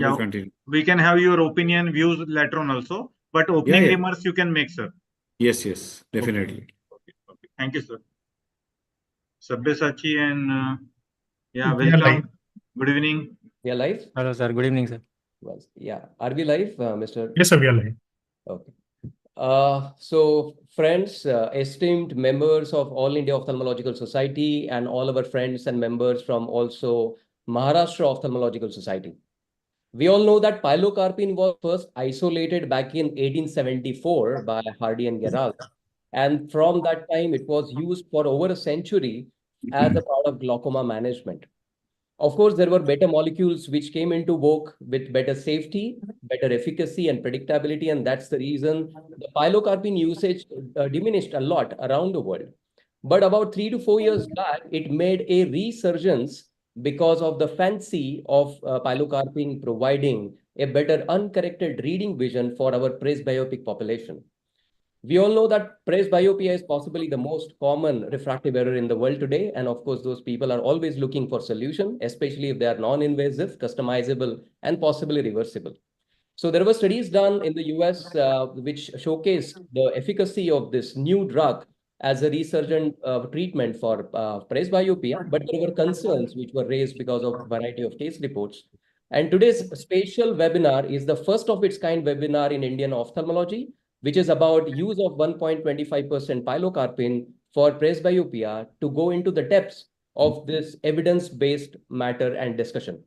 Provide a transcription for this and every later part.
We'll Yeah, continue. we can have your opinion, views later on also, but Yeah, opening yeah. remarks you can make, sir. Yes, yes, Okay. definitely. Okay. Thank you, sir. Sabyasachi and yeah, We are live. welcome. Good evening. We are live? Hello, sir. Good evening, sir. Well, yeah. Are we live, Mr.? Yes, sir, we are live. Okay. So, friends, esteemed members of All India Ophthalmological Society, and all our friends and members from also Maharashtra Ophthalmological Society. We all know that pilocarpine was first isolated back in 1874 by Hardy and Gerald. And from that time, it was used for over a century as a part of glaucoma management. Of course, there were better molecules which came into vogue with better safety, better efficacy, and predictability. And that's the reason the pilocarpine usage diminished a lot around the world. But about 3 to 4 years back, it made a resurgence because of the fancy of pilocarpine providing a better uncorrected reading vision for our presbyopic population. We all know that presbyopia is possibly the most common refractive error in the world today. And of course, those people are always looking for solution, especially if they are non-invasive, customizable, and possibly reversible. So there were studies done in the US which showcased the efficacy of this new drug as a resurgent treatment for presbyopia, but there were concerns which were raised because of variety of case reports. And today's spatial webinar is the first of its kind webinar in Indian ophthalmology, which is about use of 1.25% pilocarpine for presbyopia, to go into the depths of this evidence-based matter and discussion.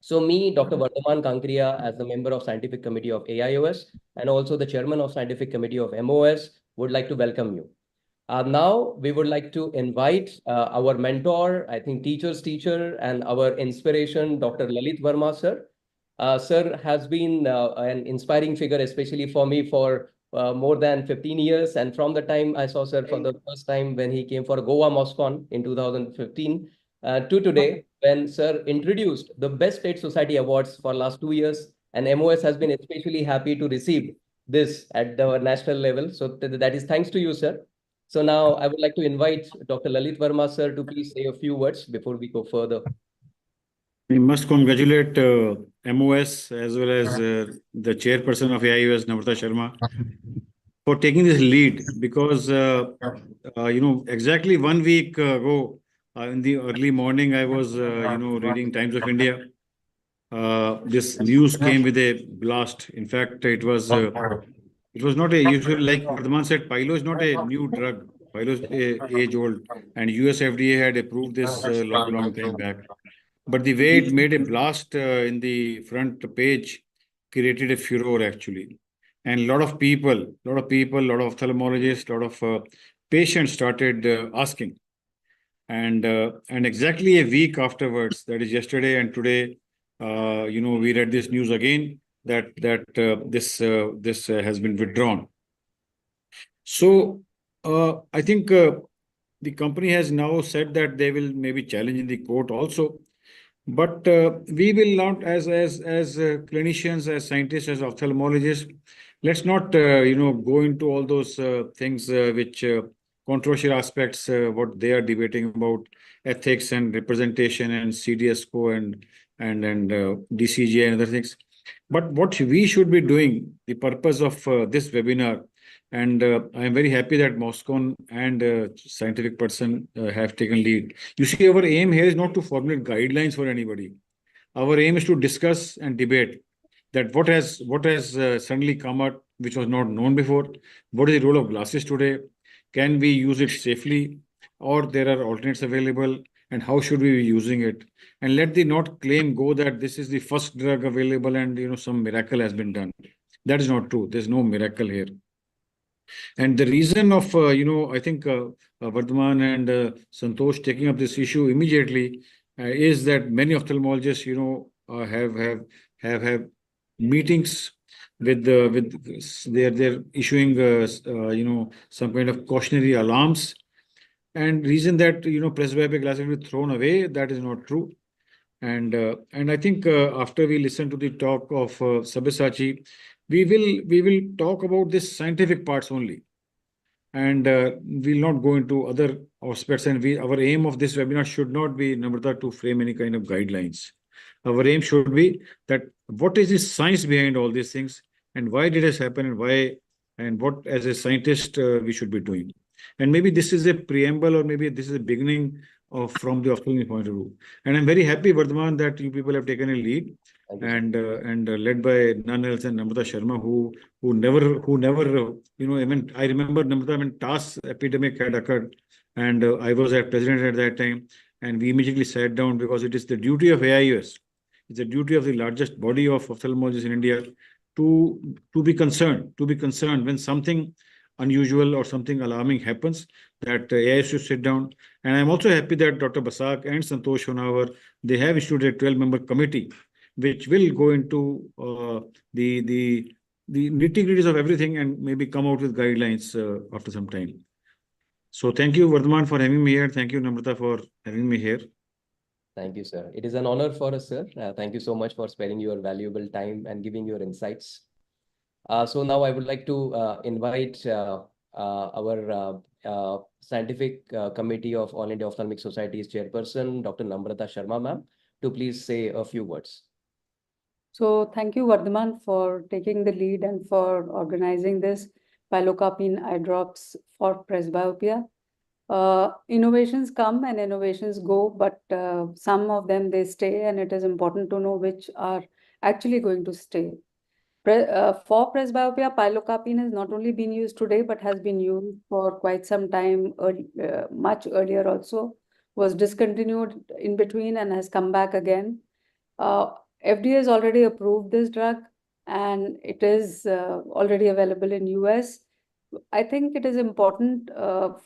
So me, Dr. Vardhaman Kankriya, as the member of Scientific Committee of AIOSSC and also the chairman of Scientific Committee of MOS, would like to welcome you. Now we would like to invite our mentor, I think teacher's teacher, and our inspiration, Dr. Lalit Verma, sir. Sir has been an inspiring figure, especially for me, for more than 15 years. And from the time I saw sir for the first time when he came for Goa MOSCON in 2015 to today, when sir introduced the Best State Society Awards for last 2 years, and MOS has been especially happy to receive this at the national level. So that is thanks to you, sir. So now I would like to invite Dr. Lalit Verma, sir, to please say a few words before we go further. We must congratulate MOS as well as the chairperson of AIOS, Namrata Sharma, for taking this lead, because exactly 1 week ago in the early morning, I was reading Times of India. This news came with a blast. In fact, it was not a usual, like Vardhaman said, Pilo is not a new drug. Pilo is age old, and US FDA had approved this long time back. But the way it made a blast in the front page created a furor, actually. And a lot of people, a lot of ophthalmologists, a lot of patients started asking. And exactly a week afterwards, that is yesterday and today, we read this news again that this has been withdrawn. So I think the company has now said that they will maybe challenge in the court also. But we will not, as clinicians, as scientists, as ophthalmologists, let's not go into all those things which controversial aspects, what they are debating about ethics and representation and CDSCO and DCGI and other things. But what we should be doing, the purpose of this webinar, and I am very happy that Moscone and scientific person have taken lead. You see, our aim here is not to formulate guidelines for anybody. Our aim is to discuss and debate that what has suddenly come out, which was not known before. What is the role of glasses today? Can we use it safely, or there are alternates available? And how should we be using it? And let the not claim go that this is the first drug available and some miracle has been done. That is not true. There's no miracle here. And the reason of, I think Vardhaman and Santosh taking up this issue immediately is that many ophthalmologists, have meetings with they're issuing, some kind of cautionary alarms. And reason that, presbyopic glasses will be thrown away, that is not true. And I think after we listen to the talk of Sabyasachi, we will talk about this scientific parts only, and we'll not go into other aspects. And our aim of this webinar should not be, Namrata, to frame any kind of guidelines. Our aim should be that what is the science behind all these things, and why did this happen, and why, and what as a scientist we should be doing. And maybe this is a preamble, or maybe this is a beginning of from the ophthalmic point of view. And I'm very happy, Vardhaman, that you people have taken a lead, Thank you, sir. and led by none else than Namrata Sharma, who never even I remember Namrata when TAS epidemic had occurred, and I was a president at that time, and we immediately sat down, because it is the duty of AIOSSC, it's the duty of the largest body of ophthalmologists in India to be concerned when something unusual or something alarming happens, that AIOSSC should sit down. And I'm also happy that Dr. Basak and Santosh Honawar, they have issued a 12-member committee which will go into the nitty-gritties of everything and maybe come out with guidelines after some time. So thank you, Vardhaman, for having me here. Thank you, Namrata, for having me here. Thank you, sir. It is an honor for us, sir. Thank you so much for sparing your valuable time and giving your insights. So now I would like to invite our Scientific Committee of All India Ophthalmic Society's chairperson, Dr. Namrata Sharma, ma'am, to please say a few words. So thank you, Vardhaman, for taking the lead and for organizing this pilocarpine eye drops for presbyopia. Innovations come and innovations go, but some of them, they stay, and it is important to know which are actually going to stay. For presbyopia, pilocarpine has not only been used today, but has been used for quite some time, much earlier also, was discontinued in between and has come back again. FDA has already approved this drug, and it is already available in US. I think it is important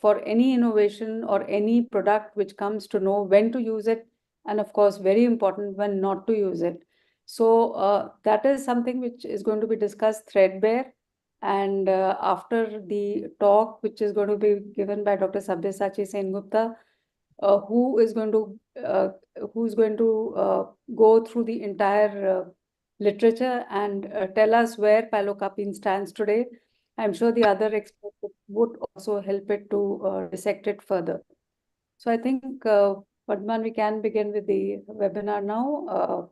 for any innovation or any product which comes to know when to use it, and of course, very important when not to use it. So that is something which is going to be discussed threadbare. And after the talk, which is going to be given by Dr. Sabyasachi Sengupta, who's going to go through the entire literature and tell us where pilocarpine stands today. I'm sure the other experts would also help it to dissect it further. So I think, Vardhaman, we can begin with the webinar now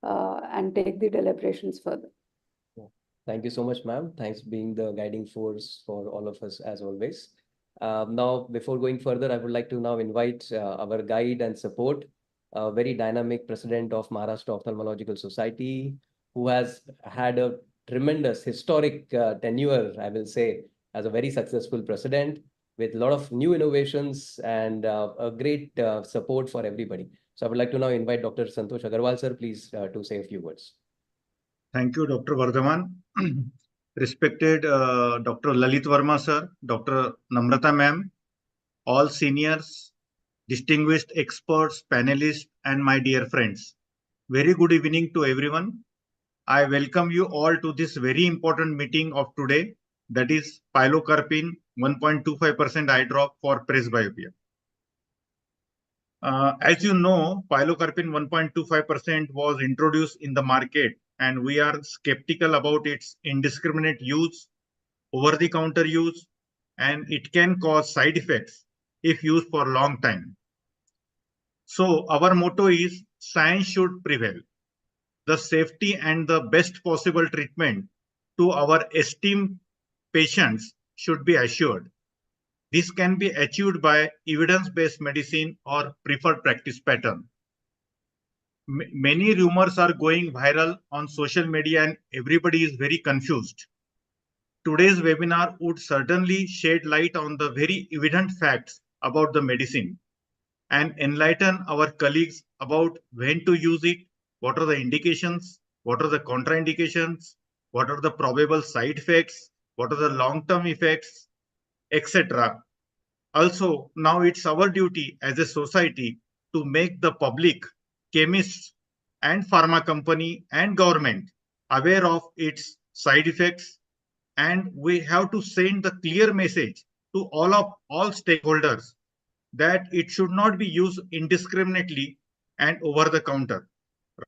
and take the deliberations further. Thank you so much, ma'am. Thanks for being the guiding force for all of us as always. Now, before going further, I would like to now invite our guide and support, very dynamic president of Maharashtra Ophthalmological Society, who has had a tremendous historic tenure, I will say, as a very successful president with a lot of new innovations and a great support for everybody. So I would like to now invite Dr. Santosh Agarwal, sir, please to say a few words. Thank you, Dr. Vardhaman. Respected Dr. Lalit Verma, sir, Dr. Namrata, ma'am, all seniors, distinguished experts, panelists, and my dear friends. Very good evening to everyone. I welcome you all to this very important meeting of today, that is pilocarpine 1.25% eye drop for presbyopia. As you know, pilocarpine 1.25% was introduced in the market, and we are skeptical about its indiscriminate use, over-the-counter use, and it can cause side effects if used for a long time. So our motto is science should prevail. The safety and the best possible treatment to our esteemed patients should be assured. This can be achieved by evidence-based medicine or preferred practice pattern. Many rumors are going viral on social media and everybody is very confused. Today's webinar would certainly shed light on the very evident facts about the medicine and enlighten our colleagues about when to use it, what are the indications, what are the contraindications, what are the probable side effects, what are the long-term effects, etc. Also, now it's our duty as a society to make the public, chemists, and pharma company and government aware of its side effects, and we have to send the clear message to all stakeholders that it should not be used indiscriminately and over the counter.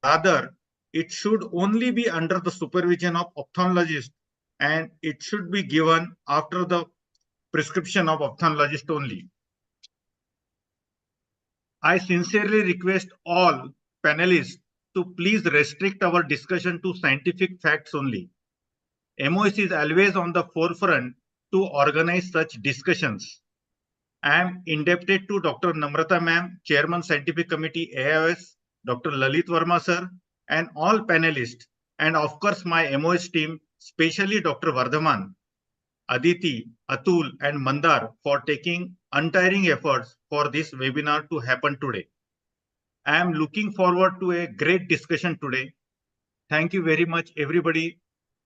Rather, it should only be under the supervision of ophthalmologist, and it should be given after the prescription of ophthalmologist only. I sincerely request all panelists to please restrict our discussion to scientific facts only. MOS is always on the forefront to organize such discussions. I am indebted to Dr. Namrata ma'am, Chairman Scientific Committee AIOSSC, Dr. Lalit Verma sir, and all panelists, and of course my MOS team, especially Dr. Vardhaman, Aditi, Atul, and Mandar for taking untiring efforts for this webinar to happen today. I am looking forward to a great discussion today. Thank you very much, everybody,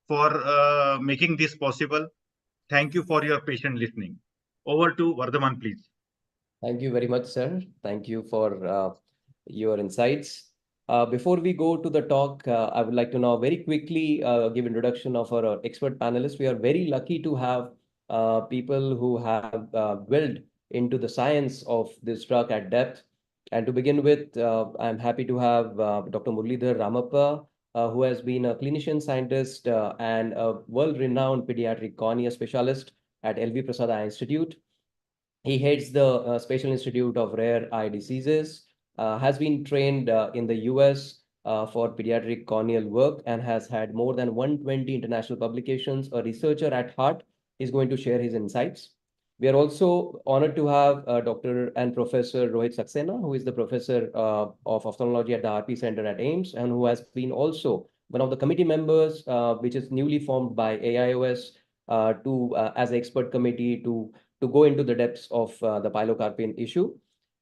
for making this possible. Thank you for your patient listening. Over to Vardhaman, please. Thank you very much, sir. Thank you for your insights. Before we go to the talk, I would like to now very quickly give introduction of our expert panelists. We are very lucky to have people who have delved into the science of this drug at depth. And to begin with, I'm happy to have Dr. Muralidhar Ramappa, who has been a clinician scientist and a world-renowned pediatric cornea specialist at LV Prasad Eye Institute. He heads the Special Institute of Rare Eye Diseases, has been trained in the US for pediatric corneal work, and has had more than 120 international publications. A researcher at heart is going to share his insights. We are also honored to have Dr. and Professor Rohit Saxena, who is the professor of ophthalmology at the RP Center at AIIMS, and who has been also one of the committee members, which is newly formed by AIOSSC as an expert committee to go into the depths of the pilocarpine issue.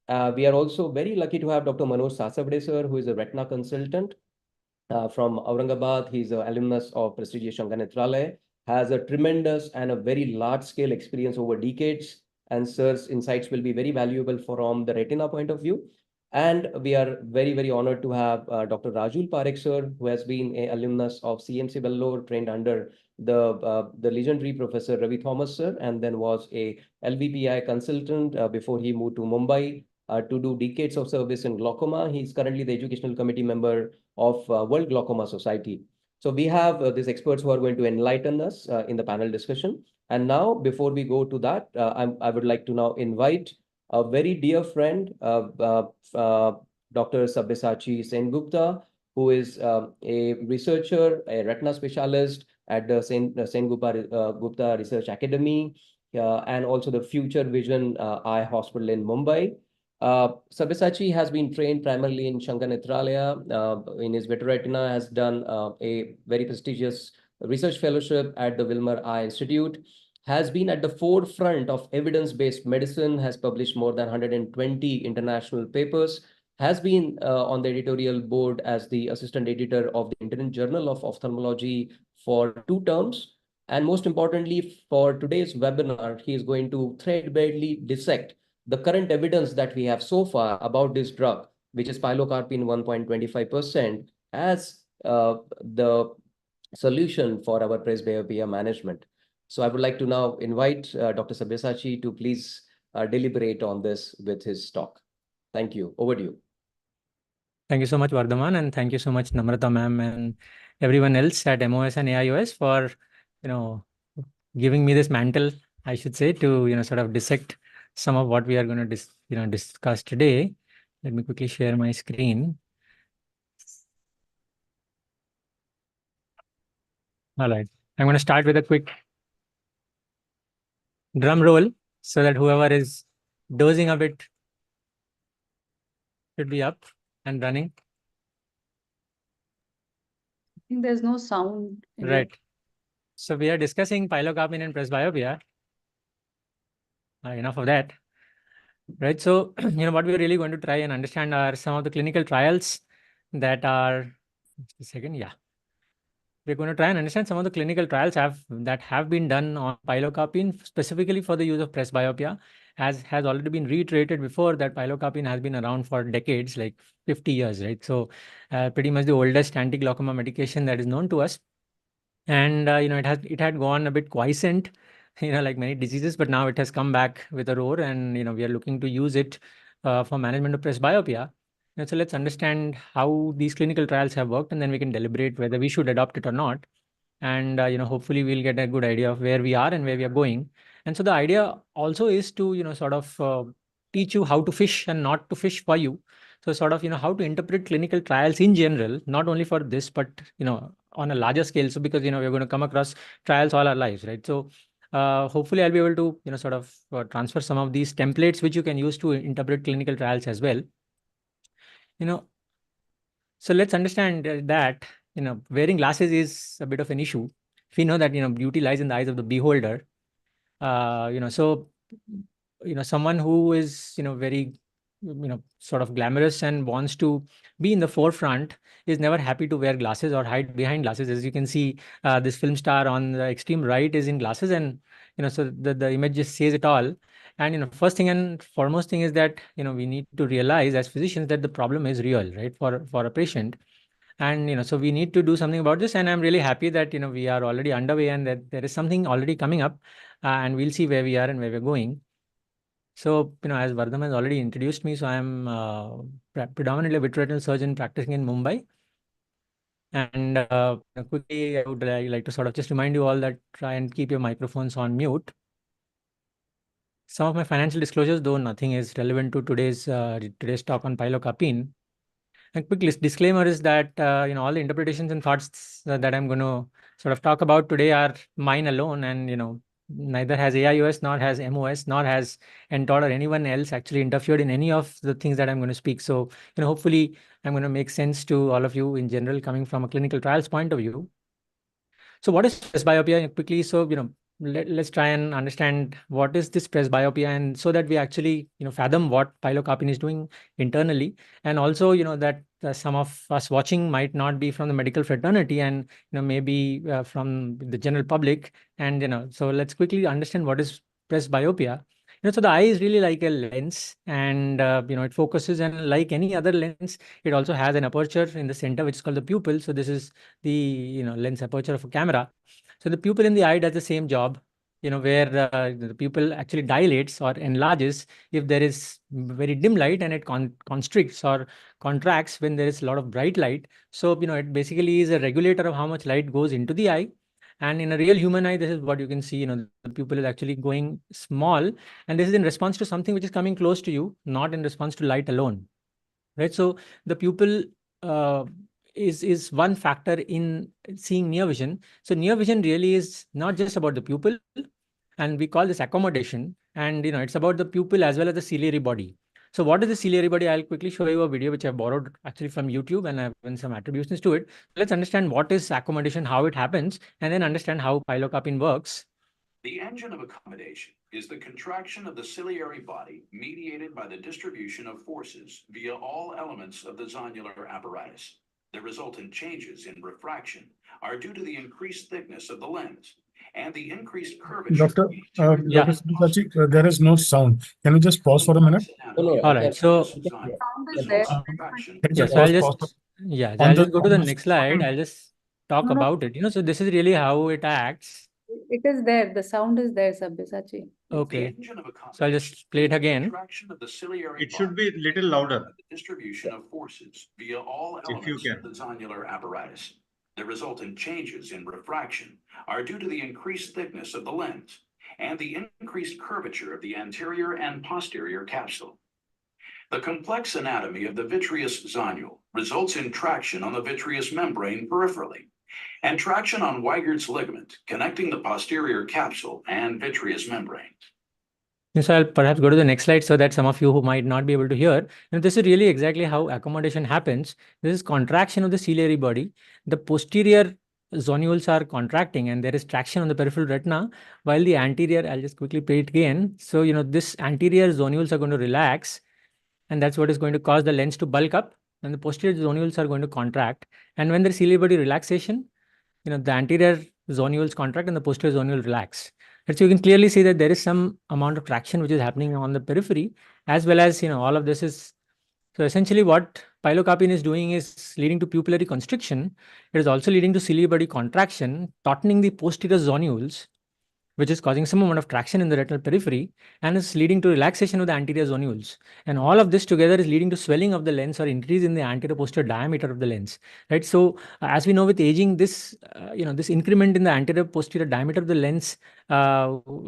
We are also very lucky to have Dr. Manoj Sasavade, sir, who is a retina consultant from Aurangabad. He's an alumnus of prestigious Shanganethralaya, has a tremendous and a very large-scale experience over decades, and sir's insights will be very valuable from the retina point of view. And we are very, very honored to have Dr. Rajul Parekh, sir, who has been an alumnus of CMC Vellore, trained under the legendary Professor Ravi Thomas, sir, and then was a LVPI consultant before he moved to Mumbai to do decades of service in glaucoma. He's currently the educational committee member of World Glaucoma Society. So we have these experts who are going to enlighten us in the panel discussion. And now, before we go to that, I would like to now invite a very dear friend, Dr. Sabyasachi Sengupta, who is a researcher, a retina specialist at the Sengupta Research Academy, and also the Future Vision Eye Hospital in Mumbai. Sabyasachi has been trained primarily in Shanganethralaya. In his Retina has done a very prestigious research fellowship at the Wilmer Eye Institute, has been at the forefront of evidence-based medicine, has published more than 120 international papers, has been on the editorial board as the assistant editor of the Indian Journal of Ophthalmology for 2 terms. And most importantly, for today's webinar, he is going to threadbarely dissect the current evidence that we have so far about this drug, which is pilocarpine 1.25%, as the solution for our presbyopia management. So I would like to now invite Dr. Sabyasachi to please deliberate on this with his talk. Thank you. Over to you. Thank you so much, Vardhaman, and thank you so much, Namrata ma'am, and everyone else at MOS and AIOS for, giving me this mantle, I should say, to, sort of dissect some of what we are going to discuss today. Let me quickly share my screen. All right. I'm going to start with a quick drum roll so that whoever is dozing a bit should be up and running. I think there's no sound. Right. So we are discussing pilocarpine and presbyopia. Enough of that. Right. So, what we're really going to try and understand are some of the clinical trials that are, just a second, yeah. We're going to try and understand some of the clinical trials that have been done on pilocarpine, specifically for the use of presbyopia. As has already been reiterated before, that pilocarpine has been around for decades, like 50 years, right? So pretty much the oldest anti-glaucoma medication that is known to us. And, it had gone a bit quiescent, like many diseases, but now it has come back with a roar, and, we are looking to use it for management of presbyopia. So let's understand how these clinical trials have worked, and then we can deliberate whether we should adopt it or not. And, hopefully we'll get a good idea of where we are and where we are going. And so the idea also is to, sort of teach you how to fish and not to fish for you. So sort of, how to interpret clinical trials in general, not only for this, but, on a larger scale. So because, we're going to come across trials all our lives, right? So hopefully I'll be able to, sort of transfer some of these templates which you can use to interpret clinical trials as well. So let's understand that, wearing glasses is a bit of an issue. We know that, beauty lies in the eyes of the beholder. So, someone who is, very, sort of glamorous and wants to be in the forefront is never happy to wear glasses or hide behind glasses. As you can see, this film star on the extreme right is in glasses, and, so the image just says it all. And, first thing and foremost thing is that, we need to realize as physicians that the problem is real, right, for a patient. And, so we need to do something about this. And I'm really happy that, we are already underway and that there is something already coming up, and we'll see where we are and where we're going. So, as Vardham has already introduced me, so I'm predominantly a vitreoretinal surgeon practicing in Mumbai. And quickly, I would like to sort of just remind you all that try and keep your microphones on mute. Some of my financial disclosures, though nothing is relevant to today's talk on pilocarpine. A quick disclaimer is that all the interpretations and thoughts that I'm going to sort of talk about today are mine alone, and neither has AIOSSC nor has MOS nor has NTOD or anyone else actually interfered in any of the things that I'm going to speak. So hopefully I'm going to make sense to all of you in general, coming from a clinical trials point of view. So what is presbyopia quickly? So let's try and understand what is this presbyopia, and so that we actually fathom what pilocarpine is doing internally, and also that some of us watching might not be from the medical fraternity, and maybe from the general public. And so let's quickly understand what is presbyopia. So the eye is really like a lens, and it focuses, and like any other lens, it also has an aperture in the center, which is called the pupil. So this is the lens aperture of a camera. So the pupil in the eye does the same job, where the pupil actually dilates or enlarges if there is very dim light, and it constricts or contracts when there is a lot of bright light. So, it basically is a regulator of how much light goes into the eye. And in a real human eye, this is what you can see, the pupil is actually going small, and this is in response to something which is coming close to you, not in response to light alone, right? So the pupil is one factor in seeing near vision. So near vision really is not just about the pupil, and we call this accommodation, and it's about the pupil as well as the ciliary body. So what is the ciliary body? I'll quickly show you a video which I borrowed actually from YouTube, and I've given some attributions to it. Let's understand what is accommodation, how it happens, and then understand how pilocarpine works. The engine of accommodation is the contraction of the ciliary body mediated by the distribution of forces via all elements of the zonular apparatus. The resultant changes in refraction are due to the increased thickness of the lens and the increased curvature. Dr. Sabyasachi, there is no sound. Can you just pause for a minute? All right. So yes, I'll just go to the next slide. I'll just talk about it. So this is really how it acts. It is there. The sound is there, Sabyasachi. Okay. So I'll just play it again. It should be a little louder. Distribution of forces via all elements of the zonular apparatus. The resultant changes in refraction are due to the increased thickness of the lens and the increased curvature of the anterior and posterior capsule. The complex anatomy of the vitreous zonule results in traction on the vitreous membrane peripherally and traction on Weigert's ligament connecting the posterior capsule and vitreous membrane. So I'll perhaps go to the next slide so that some of you who might not be able to hear. This is really exactly how accommodation happens. This is contraction of the ciliary body. The posterior zonules are contracting and there is traction on the peripheral retina, while the anterior, I'll just quickly play it again. So, this anterior zonules are going to relax, and that's what is going to cause the lens to bulk up, and the posterior zonules are going to contract. And when there is ciliary body relaxation, the anterior zonules contract and the posterior zonule relax. So you can clearly see that there is some amount of traction which is happening on the periphery, as well as, all of this is. So essentially what pilocarpine is doing is leading to pupillary constriction. It is also leading to ciliary body contraction, tautening the posterior zonules, which is causing some amount of traction in the retinal periphery, and is leading to relaxation of the anterior zonules. And all of this together is leading to swelling of the lens or increase in the anterior posterior diameter of the lens, right? So as we know, with aging, this increment in the anterior posterior diameter of the lens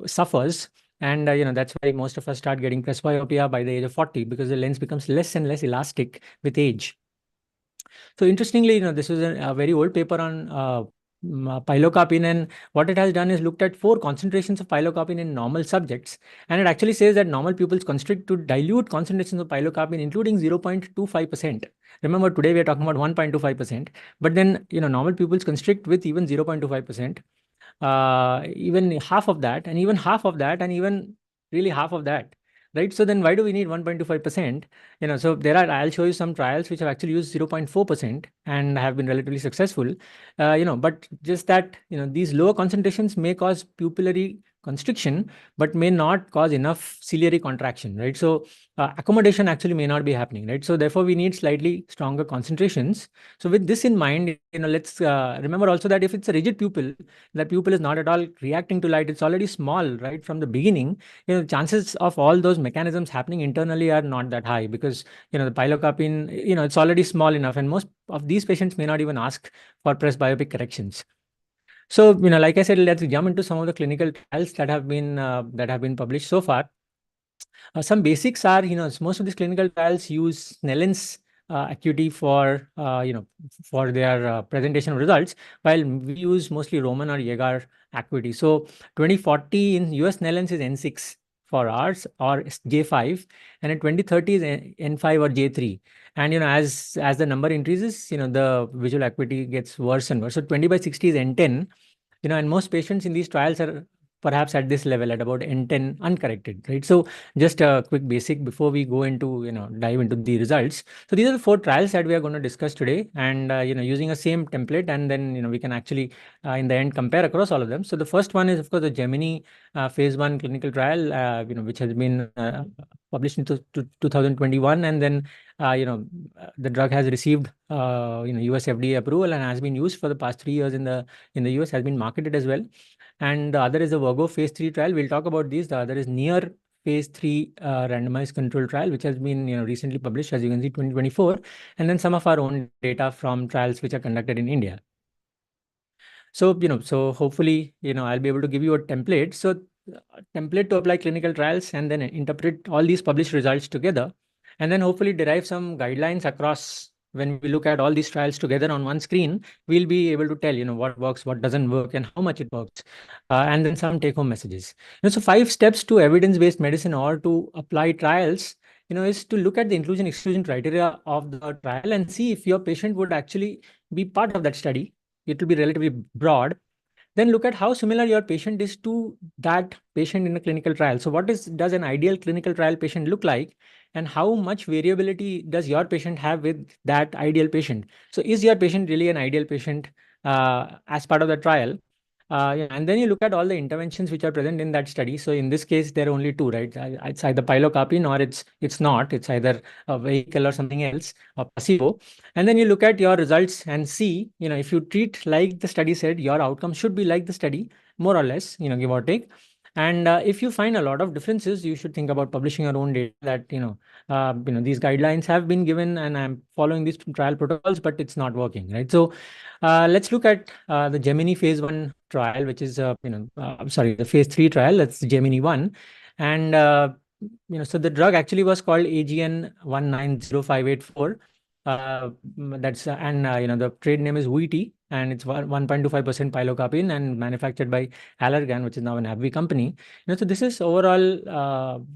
suffers, And that's why most of us start getting presbyopia by the age of 40, because the lens becomes less and less elastic with age. So interestingly, this was a very old paper on pilocarpine, and what it has done is looked at 4 concentrations of pilocarpine in normal subjects, and it actually says that normal pupils constrict to dilute concentrations of pilocarpine, including 0.25%. Remember, today we are talking about 1.25%, but then normal pupils constrict with even 0.25%, even half of that, and even half of that, and even really half of that. Right. So then why do we need 1.25%? So I'll show you some trials which have actually used 0.4% and have been relatively successful. But just that, these lower concentrations may cause pupillary constriction, but may not cause enough ciliary contraction, right? So accommodation actually may not be happening, right? So therefore we need slightly stronger concentrations. So with this in mind, let's remember also that if it's a rigid pupil, that pupil is not at all reacting to light, it's already small, right? From the beginning, chances of all those mechanisms happening internally are not that high, because the pilocarpine, it's already small enough, and most of these patients may not even ask for presbyopic corrections. So like I said, let's jump into some of the clinical trials that have been published so far. Some basics are, most of these clinical trials use Snellen's acuity for for their presentation of results, while we use mostly Roman or Jaeger acuity. So 2040 in US Snellen's is N6 for hours or J5, and in 2030 is N5 or J3. And as the number increases, the visual acuity gets worse and worse. So 20/60 is N10, and most patients in these trials are perhaps at this level, at about N10 uncorrected, right? So just a quick basic before we go into, dive into the results. So these are the 4 trials that we are going to discuss today, and, using a same template, and then, we can actually, in the end, compare across all of them. So the first one is, of course, the Gemini phase 1 clinical trial, which has been published in 2021, and then, the drug has received, US FDA approval and has been used for the past 3 years in the US, has been marketed as well. And the other is the Virgo phase 3 trial. We'll talk about these. The other is near phase 3 randomized control trial, which has been recently published, as you can see, 2024. And then some of our own data from trials which are conducted in India. So, so hopefully, I'll be able to give you a template. So template to apply clinical trials, and then interpret all these published results together, and then hopefully derive some guidelines across. When we look at all these trials together on one screen, we'll be able to tell, what works, what doesn't work, and how much it works, and then some take-home messages. So 5 steps to evidence-based medicine or to apply trials, is to look at the inclusion-exclusion criteria of the trial and see if your patient would actually be part of that study. It will be relatively broad. Then look at how similar your patient is to that patient in a clinical trial. So does an ideal clinical trial patient look like, and how much variability does your patient have with that ideal patient? So is your patient really an ideal patient as part of the trial? And then you look at all the interventions which are present in that study. So in this case, there are only 2, right? It's either pilocarpine or it's not. It's either a vehicle or something else, or placebo. And then you look at your results and see, if you treat like the study said, your outcome should be like the study, more or less, give or take. And if you find a lot of differences, you should think about publishing your own data that, these guidelines have been given and I'm following these trial protocols, but it's not working, right? So let's look at the Gemini phase 1 trial, which is, the phase 3 trial, that's Gemini 1. And, so the drug actually was called AGN 190584. The trade name is WheatEat, and it's 1.25% pilocarpine and manufactured by Allergan, which is now an AbbVie company. So this is overall,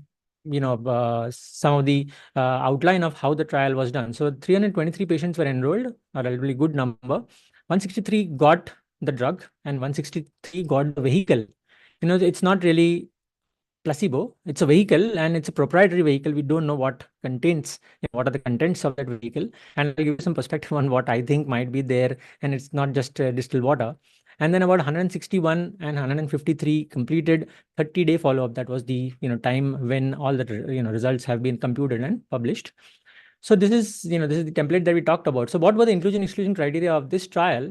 some of the outline of how the trial was done. So 323 patients were enrolled, a relatively good number. 163 got the drug and 163 got the vehicle. It's not really placebo. It's a vehicle, and it's a proprietary vehicle. We don't know what contains, what are the contents of that vehicle. And I'll give you some perspective on what I think might be there. And it's not just distilled water. And then about 161 and 153 completed 30-day follow-up. That was the time when all the results have been computed and published. So this is the template that we talked about. So what were the inclusion-exclusion criteria of this trial?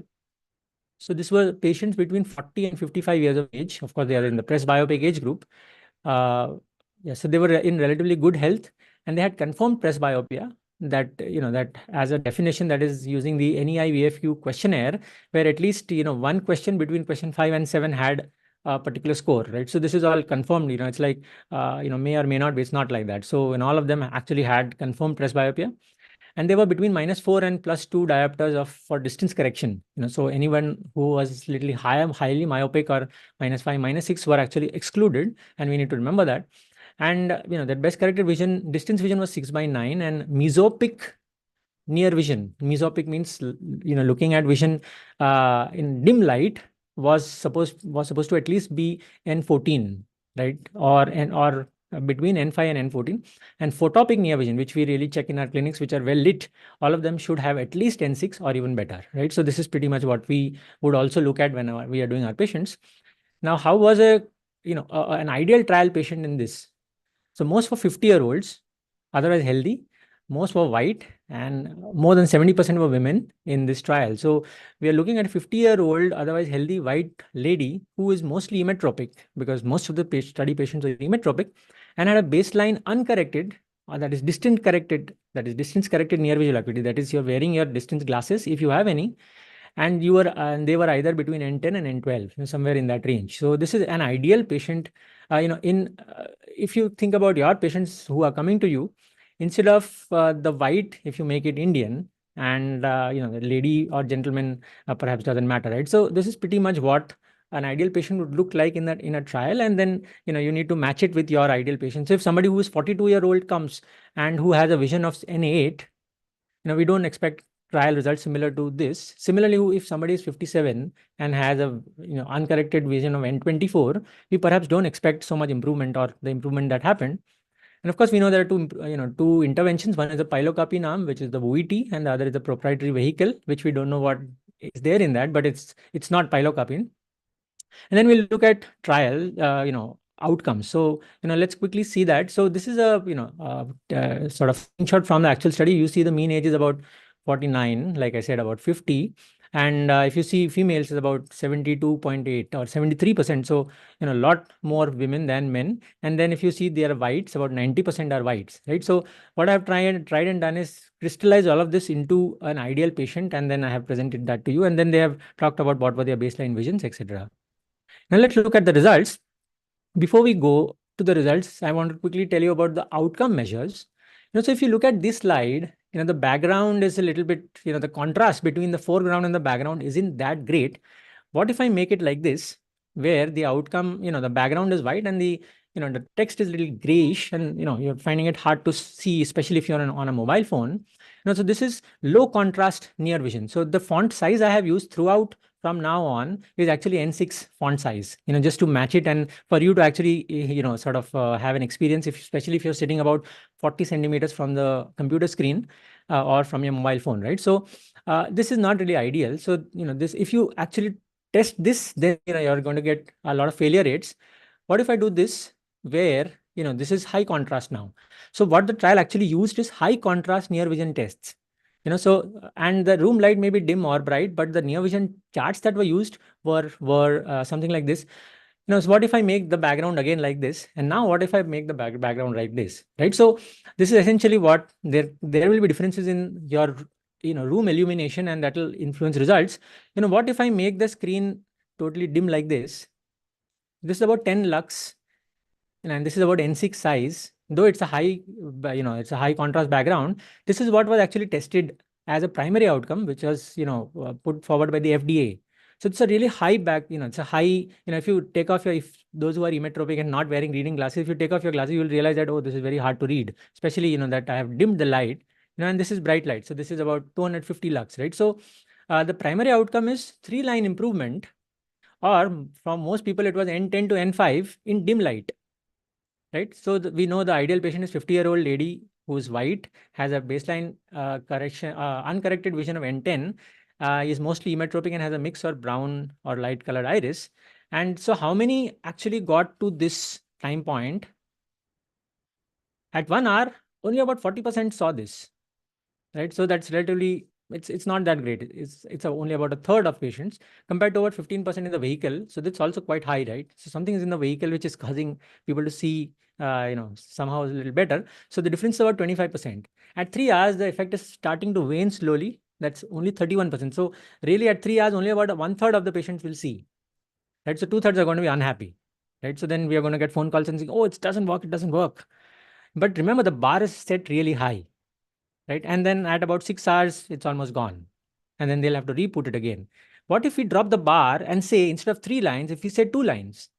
So this were patients between 40 and 55 years of age. Of course, they are in the presbyopic age group. So they were in relatively good health, and they had confirmed presbyopia. That that as a definition, that is using the NEI VFQ questionnaire, where at least one question between question 5 and 7 had a particular score, right? So this is all confirmed, it's like, may or may not be, it's not like that. So, and all of them actually had confirmed presbyopia. And they were between -4 and +2 diopters for distance correction. So anyone who was little highly myopic or -5, -6 were actually excluded, and we need to remember that. And that best corrected vision, distance vision was 6/9, and mesopic near vision. Mesopic means looking at vision in dim light was supposed to at least be N14, right? Or between N5 and N14. And photopic near vision, which we really check in our clinics, which are well lit, all of them should have at least N6 or even better, right? So this is pretty much what we would also look at when we are doing our patients. Now, how was an ideal trial patient in this? So most were 50-year-olds, otherwise healthy. Most were white, and more than 70% were women in this trial. So we are looking at a 50-year-old, otherwise healthy white lady who is mostly emmetropic, because most of the study patients are emmetropic, and had a baseline uncorrected, or that is distance corrected near visual acuity. That is, you're wearing your distance glasses if you have any, and they were either between N10 and N12, somewhere in that range. So this is an ideal patient. If you think about your patients who are coming to you, instead of the white, if you make it Indian, and the lady or gentleman perhaps doesn't matter, right? So this is pretty much what an ideal patient would look like in a trial, and then you need to match it with your ideal patient. So if somebody who is 42-year-old comes and who has a vision of N8, we don't expect trial results similar to this. Similarly, if somebody is 57 and has a uncorrected vision of N24, we perhaps don't expect so much improvement, or the improvement that happened. And of course, we know there are two interventions. One is the pilocarpine arm, which is the VOET, and the other is the proprietary vehicle, which we don't know what is there in that, but it's not pilocarpine. And then we'll look at trial, outcomes. So, let's quickly see that. So this is a, sort of screenshot from the actual study. You see the mean age is about 49, like I said, about 50. And if you see females, is about 72.8 or 73%. So, a lot more women than men. And then if you see they are whites, about 90% are whites, right? So what I've tried and done is crystallize all of this into an ideal patient, and then I have presented that to you. And then they have talked about what were their baseline visions, etc. Now let's look at the results. Before we go to the results, I want to quickly tell you about the outcome measures. So if you look at this slide, the background is a little bit, the contrast between the foreground and the background isn't that great. What if I make it like this, where the outcome, the background is white and the text is a little grayish, and you're finding it hard to see, especially if you're on a mobile phone. So this is low contrast near vision. So the font size I have used throughout from now on is actually N6 font size, just to match it, and for you to actually, sort of have an experience, especially if you're sitting about 40 centimeters from the computer screen or from your mobile phone, right? So this is not really ideal. So, if you actually test this, then, you're going to get a lot of failure rates. What if I do this, where, this is high contrast now? So what the trial actually used is high contrast near vision tests. And the room light may be dim or bright, but the near vision charts that were used were something like this. So what if I make the background again like this? And now what if I make the background like this, right? So this is essentially what there will be differences in your, room illumination, and that will influence results. What if I make the screen totally dim like this? This is about 10 lux, and this is about N6 size. Though it's a high, it's a high contrast background, this is what was actually tested as a primary outcome, which was, put forward by the FDA. So it's a really high it's a high, if you take off if those who are emmetropic and not wearing reading glasses, if you take off your glasses, you will realize that, oh, this is very hard to read, especially, that I have dimmed the light, and this is bright light. So this is about 250 lux, right? So the primary outcome is 3-line improvement, or from most people, it was N10 to N5 in dim light. Right. So we know the ideal patient is 50-year-old lady who is white, has a baseline uncorrected vision of N10, is mostly emmetropic, and has a mixed or brown or light colored iris. And so how many actually got to this time point? At 1 hour, only about 40% saw this. Right. So that's relatively, it's not that great. It's only about a third of patients, compared to about 15% in the vehicle. So that's also quite high, right? So something is in the vehicle which is causing people to see, somehow a little better. So the difference is about 25%. At 3 hours, the effect is starting to wane slowly. That's only 31%. So really at 3 hours, only about 1/3 of the patients will see. right? So 2/3 are going to be unhappy, right? So then we are going to get phone calls and saying, oh, it doesn't work, it doesn't work. But remember, the bar is set really high, right? And then at about 6 hours, it's almost gone. And then they'll have to re-put it again. What if we drop the bar and say, instead of 3 lines, if we say 2 lines,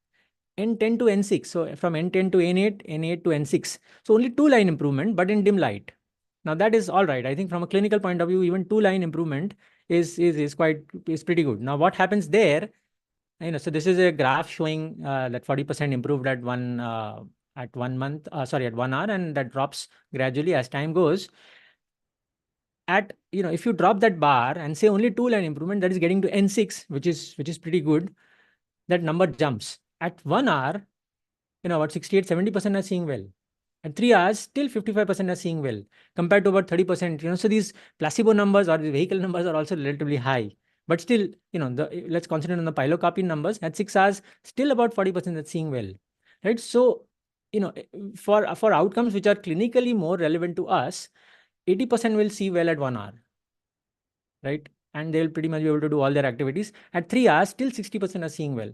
N10 to N6. So from N10 to N8, N8 to N6. So only 2-line improvement, but in dim light. Now that is all right. I think from a clinical point of view, even 2-line improvement is pretty good. Now what happens there? So this is a graph showing that 40% improved at 1 month, at 1 hour, and that drops gradually as time goes. If you drop that bar and say only 2-line improvement, that is getting to N6, which is pretty good. That number jumps. At 1 hour, about 68-70% are seeing well. At 3 hours, still 55% are seeing well, compared to about 30%. So these placebo numbers or the vehicle numbers are also relatively high. But still, let's concentrate on the pilocarpine numbers. At 6 hours, still about 40% are seeing well, right? So, for outcomes which are clinically more relevant to us, 80% will see well at 1 hour, right? And they'll pretty much be able to do all their activities. At 3 hours, still 60% are seeing well.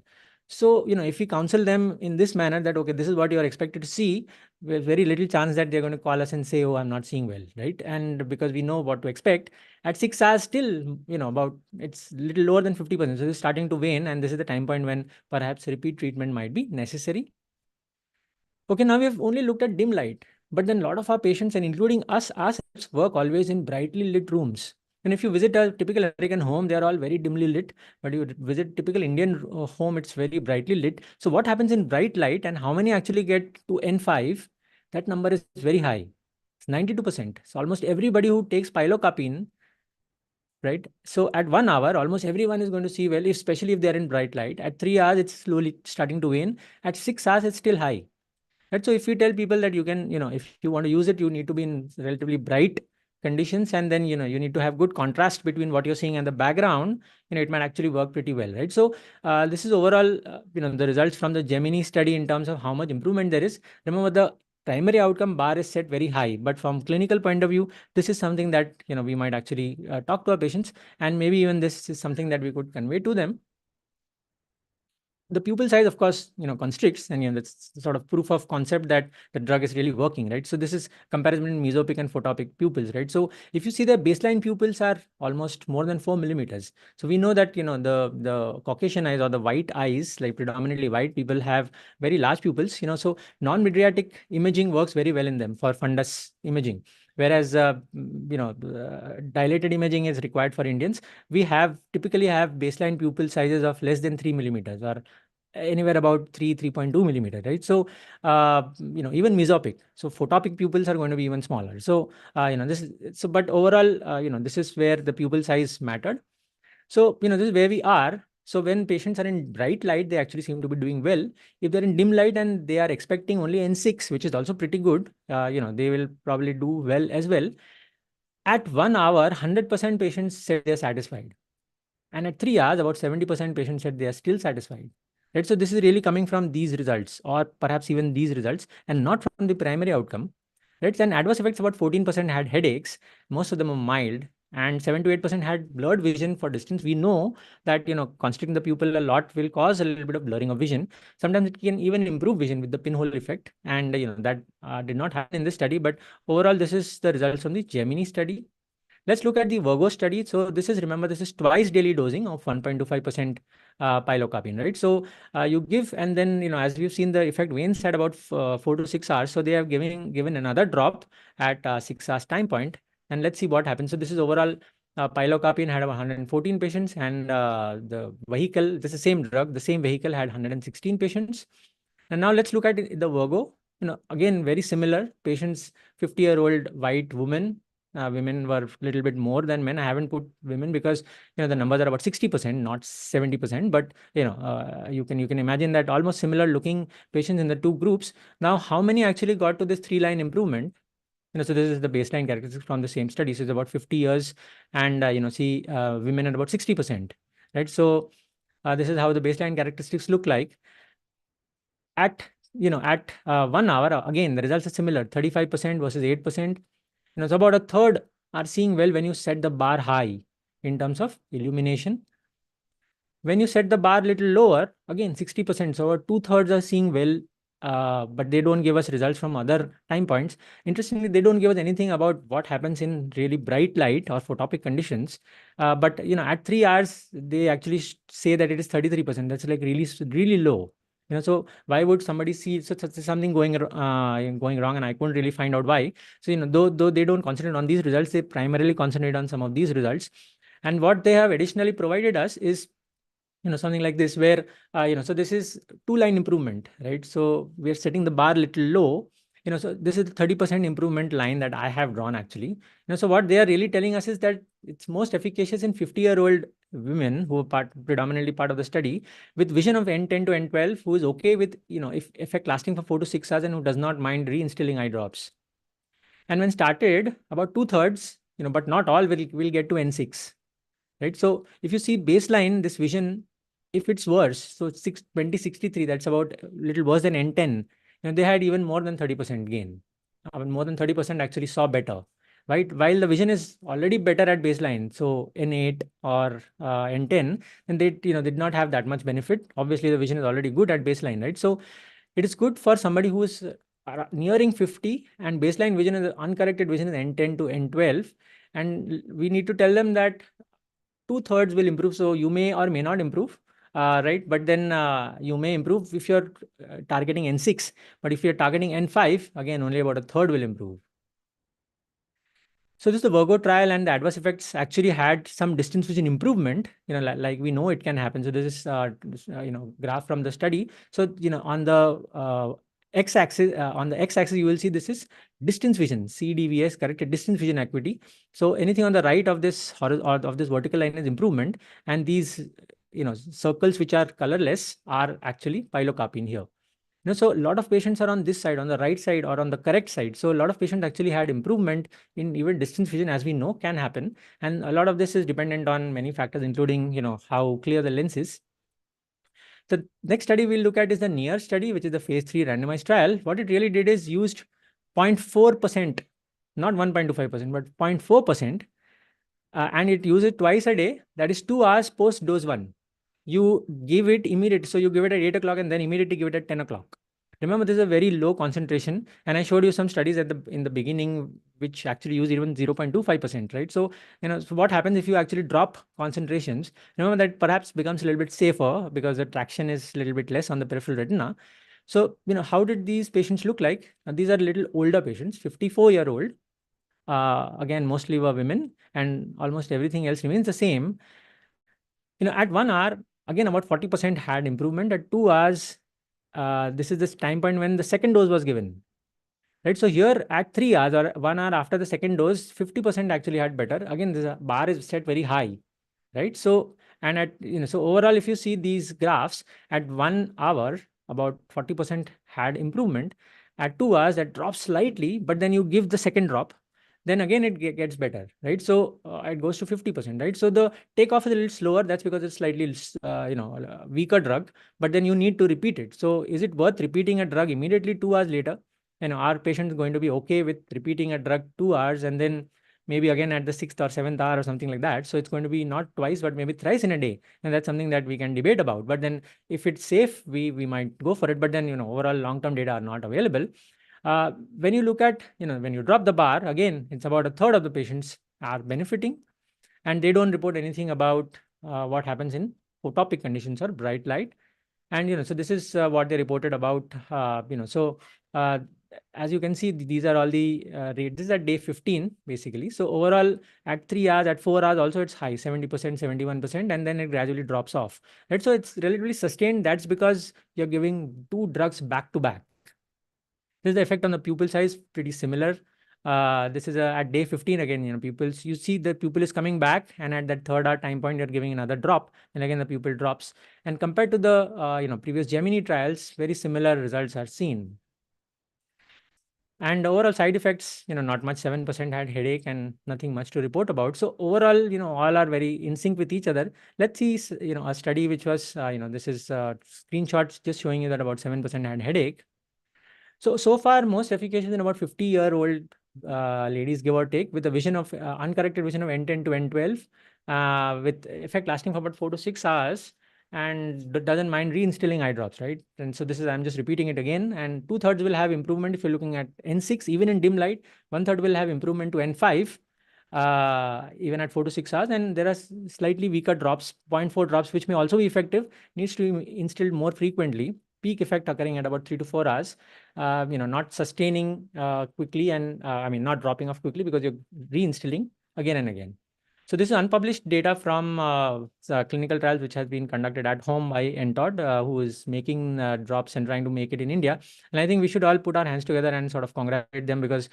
So, if we counsel them in this manner that, okay, this is what you're expected to see, there's very little chance that they're going to call us and say, oh, I'm not seeing well, right? And because we know what to expect, at 6 hours still, it's little lower than 50%. So it's starting to wane, and this is the time point when perhaps repeat treatment might be necessary. Okay, now we have only looked at dim light, but then a lot of our patients, and including us, work always in brightly lit rooms. And if you visit a typical American home, they are all very dimly lit. But you visit typical Indian home, it's very brightly lit. So what happens in bright light and how many actually get to N5? That number is very high. It's 92%. So almost everybody who takes pilocarpine, right? So at 1 hour, almost everyone is going to see well, especially if they're in bright light. At 3 hours, it's slowly starting to wane. At 6 hours, it's still high. Right? So if you tell people that you can, if you want to use it, you need to be in relatively bright conditions, and then, you need to have good contrast between what you're seeing and the background, it might actually work pretty well, right? So this is overall, the results from the Gemini study in terms of how much improvement there is. Remember, the primary outcome bar is set very high, but from clinical point of view, this is something that, we might actually talk to our patients, and maybe even this is something that we could convey to them. The pupil size, of course, constricts, and that's sort of proof of concept that the drug is really working, right? So this is comparison between mesopic and photopic pupils, right? So if you see the baseline pupils are almost more than 4 millimeters. So we know that, the Caucasian eyes or the white eyes, like predominantly white people, have very large pupils, so non-mydriatic imaging works very well in them for fundus imaging. Whereas, dilated imaging is required for Indians. We typically have baseline pupil sizes of less than 3 millimeters, or anywhere about 3.2 millimeter, right? So, even mesopic. So photopic pupils are going to be even smaller. So, but overall, this is where the pupil size mattered. So, this is where we are. So when patients are in bright light, they actually seem to be doing well. If they're in dim light and they are expecting only N6, which is also pretty good, they will probably do well as well. At 1 hour, 100% patients said they're satisfied. And at 3 hours, about 70% patients said they are still satisfied. Right? So this is really coming from these results, or perhaps even these results, and not from the primary outcome. Right? And adverse effects, about 14% had headaches. Most of them are mild. And 7 to 8% had blurred vision for distance. We know that, constricting the pupil a lot will cause a little bit of blurring of vision. Sometimes it can even improve vision with the pinhole effect. And, that did not happen in this study. But overall, this is the results from the Gemini study. Let's look at the Virgo study. So this is, remember, this is twice daily dosing of 1.25% pilocarpine, right? So you give, and then, as we've seen, the effect wanes at about 4 to 6 hours. So they have given another drop at 6 hours time point. And let's see what happens. So this is overall, pilocarpine had about 114 patients, and the vehicle, this is the same drug, the same vehicle had 116 patients. And now let's look at the Virgo. Again, very similar patients, 50-year-old white woman. Women were a little bit more than men. I haven't put women because, the numbers are about 60%, not 70%. But, you can imagine that almost similar looking patients in the two groups. Now, how many actually got to this 3-line improvement? So this is the baseline characteristics from the same study. So it's about 50 years, and, women at about 60%, right? So this is how the baseline characteristics look like. At 1 hour, again, the results are similar, 35% versus 8%. So about a third are seeing well when you set the bar high in terms of illumination. When you set the bar a little lower, again 60%, so 2/3 are seeing well, but they don't give us results from other time points. Interestingly, they don't give us anything about what happens in really bright light or photopic conditions. But at 3 hours, they actually say that it is 33%. That's like really low. So why would somebody see something going wrong, and I couldn't really find out why. So though they don't concentrate on these results, they primarily concentrate on some of these results. And what they have additionally provided us is something like this, where so this is 2-line improvement, right? So we are setting the bar a little low. So this is the 30% improvement line that I have drawn actually. So what they are really telling us is that it's most efficacious in 50-year-old women who are predominantly part of the study, with vision of N10 to N12, who is okay with if effect lasting for 4 to 6 hours and who does not mind reinstilling eye drops. And when started, about 2/3, but not all, will get to N6, right? So if you see baseline, this vision, if it's worse, so 2063, that's about a little worse than N10. They had even more than 30% gain. More than 30% actually saw better, right? While the vision is already better at baseline, so N8 or N10, then they did not have that much benefit. Obviously, the vision is already good at baseline, right? So it is good for somebody who is nearing 50 and baseline vision is uncorrected vision is N10 to N12, and we need to tell them that 2/3 will improve. So you may or may not improve, right? But then you may improve if you're targeting N6. But if you're targeting N5, again, only about 1/3 will improve. So this is the Virgo trial, and the adverse effects actually had some distance vision improvement, like we know it can happen. So this is, graph from the study. So, on the x-axis, you will see this is distance vision, CDVS, corrected distance vision acuity. So anything on the right of this or of this vertical line is improvement, and these, circles which are colorless are actually pilocarpine here. So a lot of patients are on this side, on the right side or on the correct side. So a lot of patients actually had improvement in even distance vision, as we know can happen. And a lot of this is dependent on many factors, including, how clear the lens is. The next study we'll look at is the NEAR study, which is the phase 3 randomized trial. What it really did is used 0.4%, not 1.25%, but 0.4%. And it used it twice a day, that is 2 hours post dose 1. You give it immediately. So you give it at 8 o'clock and then immediately give it at 10 o'clock. Remember, this is a very low concentration. And I showed you some studies in the beginning, which actually use even 0.25%, right? So, so what happens if you actually drop concentrations? Remember that perhaps becomes a little bit safer because the traction is a little bit less on the peripheral retina. So, how did these patients look like? These are little older patients, 54-year-old. Again, mostly were women, and almost everything else remains the same. At 1 hour, again, about 40% had improvement. At 2 hours, this is the time point when the second dose was given, right? So here at 3 hours or 1 hour after the second dose, 50% actually had better. Again, this bar is set very high, right? So, and at, so overall, if you see these graphs, at 1 hour, about 40% had improvement. At 2 hours, that drops slightly, but then you give the second drop, then again it gets better, right? So it goes to 50%, right? So the takeoff is a little slower. That's because it's slightly, weaker drug, but then you need to repeat it. So is it worth repeating a drug immediately 2 hours later? Our patient is going to be okay with repeating a drug 2 hours and then maybe again at the 6th or 7th hour or something like that. So it's going to be not twice, but maybe thrice in a day. And that's something that we can debate about. But then if it's safe, we might go for it. But then, overall long-term data are not available. When you look at, when you drop the bar, again, it's about 1/3 of the patients are benefiting, and they don't report anything about what happens in photopic conditions or bright light. And, so this is what they reported about, so as you can see, these are all the rates. This is at day 15, basically. So overall, at 3 hours, at 4 hours, also it's high, 70%, 71%, and then it gradually drops off, right? So it's relatively sustained. That's because you're giving 2 drugs back to back. This is the effect on the pupil size, pretty similar. This is at day 15 again, pupils, you see the pupil is coming back, and at that 3rd hour time point, you're giving another drop, and again, the pupil drops. And compared to the, previous Gemini trials, very similar results are seen. And overall side effects, not much. 7% had headache and nothing much to report about. So overall, all are very in sync with each other. Let's see, a study which was, this is screenshots just showing you that about 7% had headache. So far, most efficacious in about 50-year-old ladies, give or take, with a vision of uncorrected vision of N10 to N12, with effect lasting for about 4 to 6 hours. and doesn't mind reinstilling eye drops, right? And so this is, I'm just repeating it again. And 2/3 will have improvement if you're looking at N6, even in dim light. 1/3 will have improvement to N5, even at 4 to 6 hours. And there are slightly weaker drops, 0.4 drops, which may also be effective, needs to be instilled more frequently. Peak effect occurring at about 3 to 4 hours, not sustaining quickly, and not dropping off quickly because you're reinstilling again and again. So this is unpublished data from clinical trials which has been conducted at home by Entod, who is making drops and trying to make it in India. And I think we should all put our hands together and sort of congratulate them, because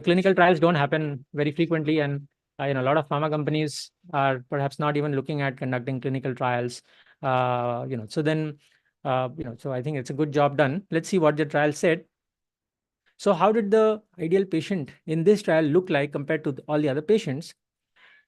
clinical trials don't happen very frequently, and a lot of pharma companies are perhaps not even looking at conducting clinical trials. So then, so I think it's a good job done. Let's see what the trial said. So how did the ideal patient in this trial look like compared to all the other patients?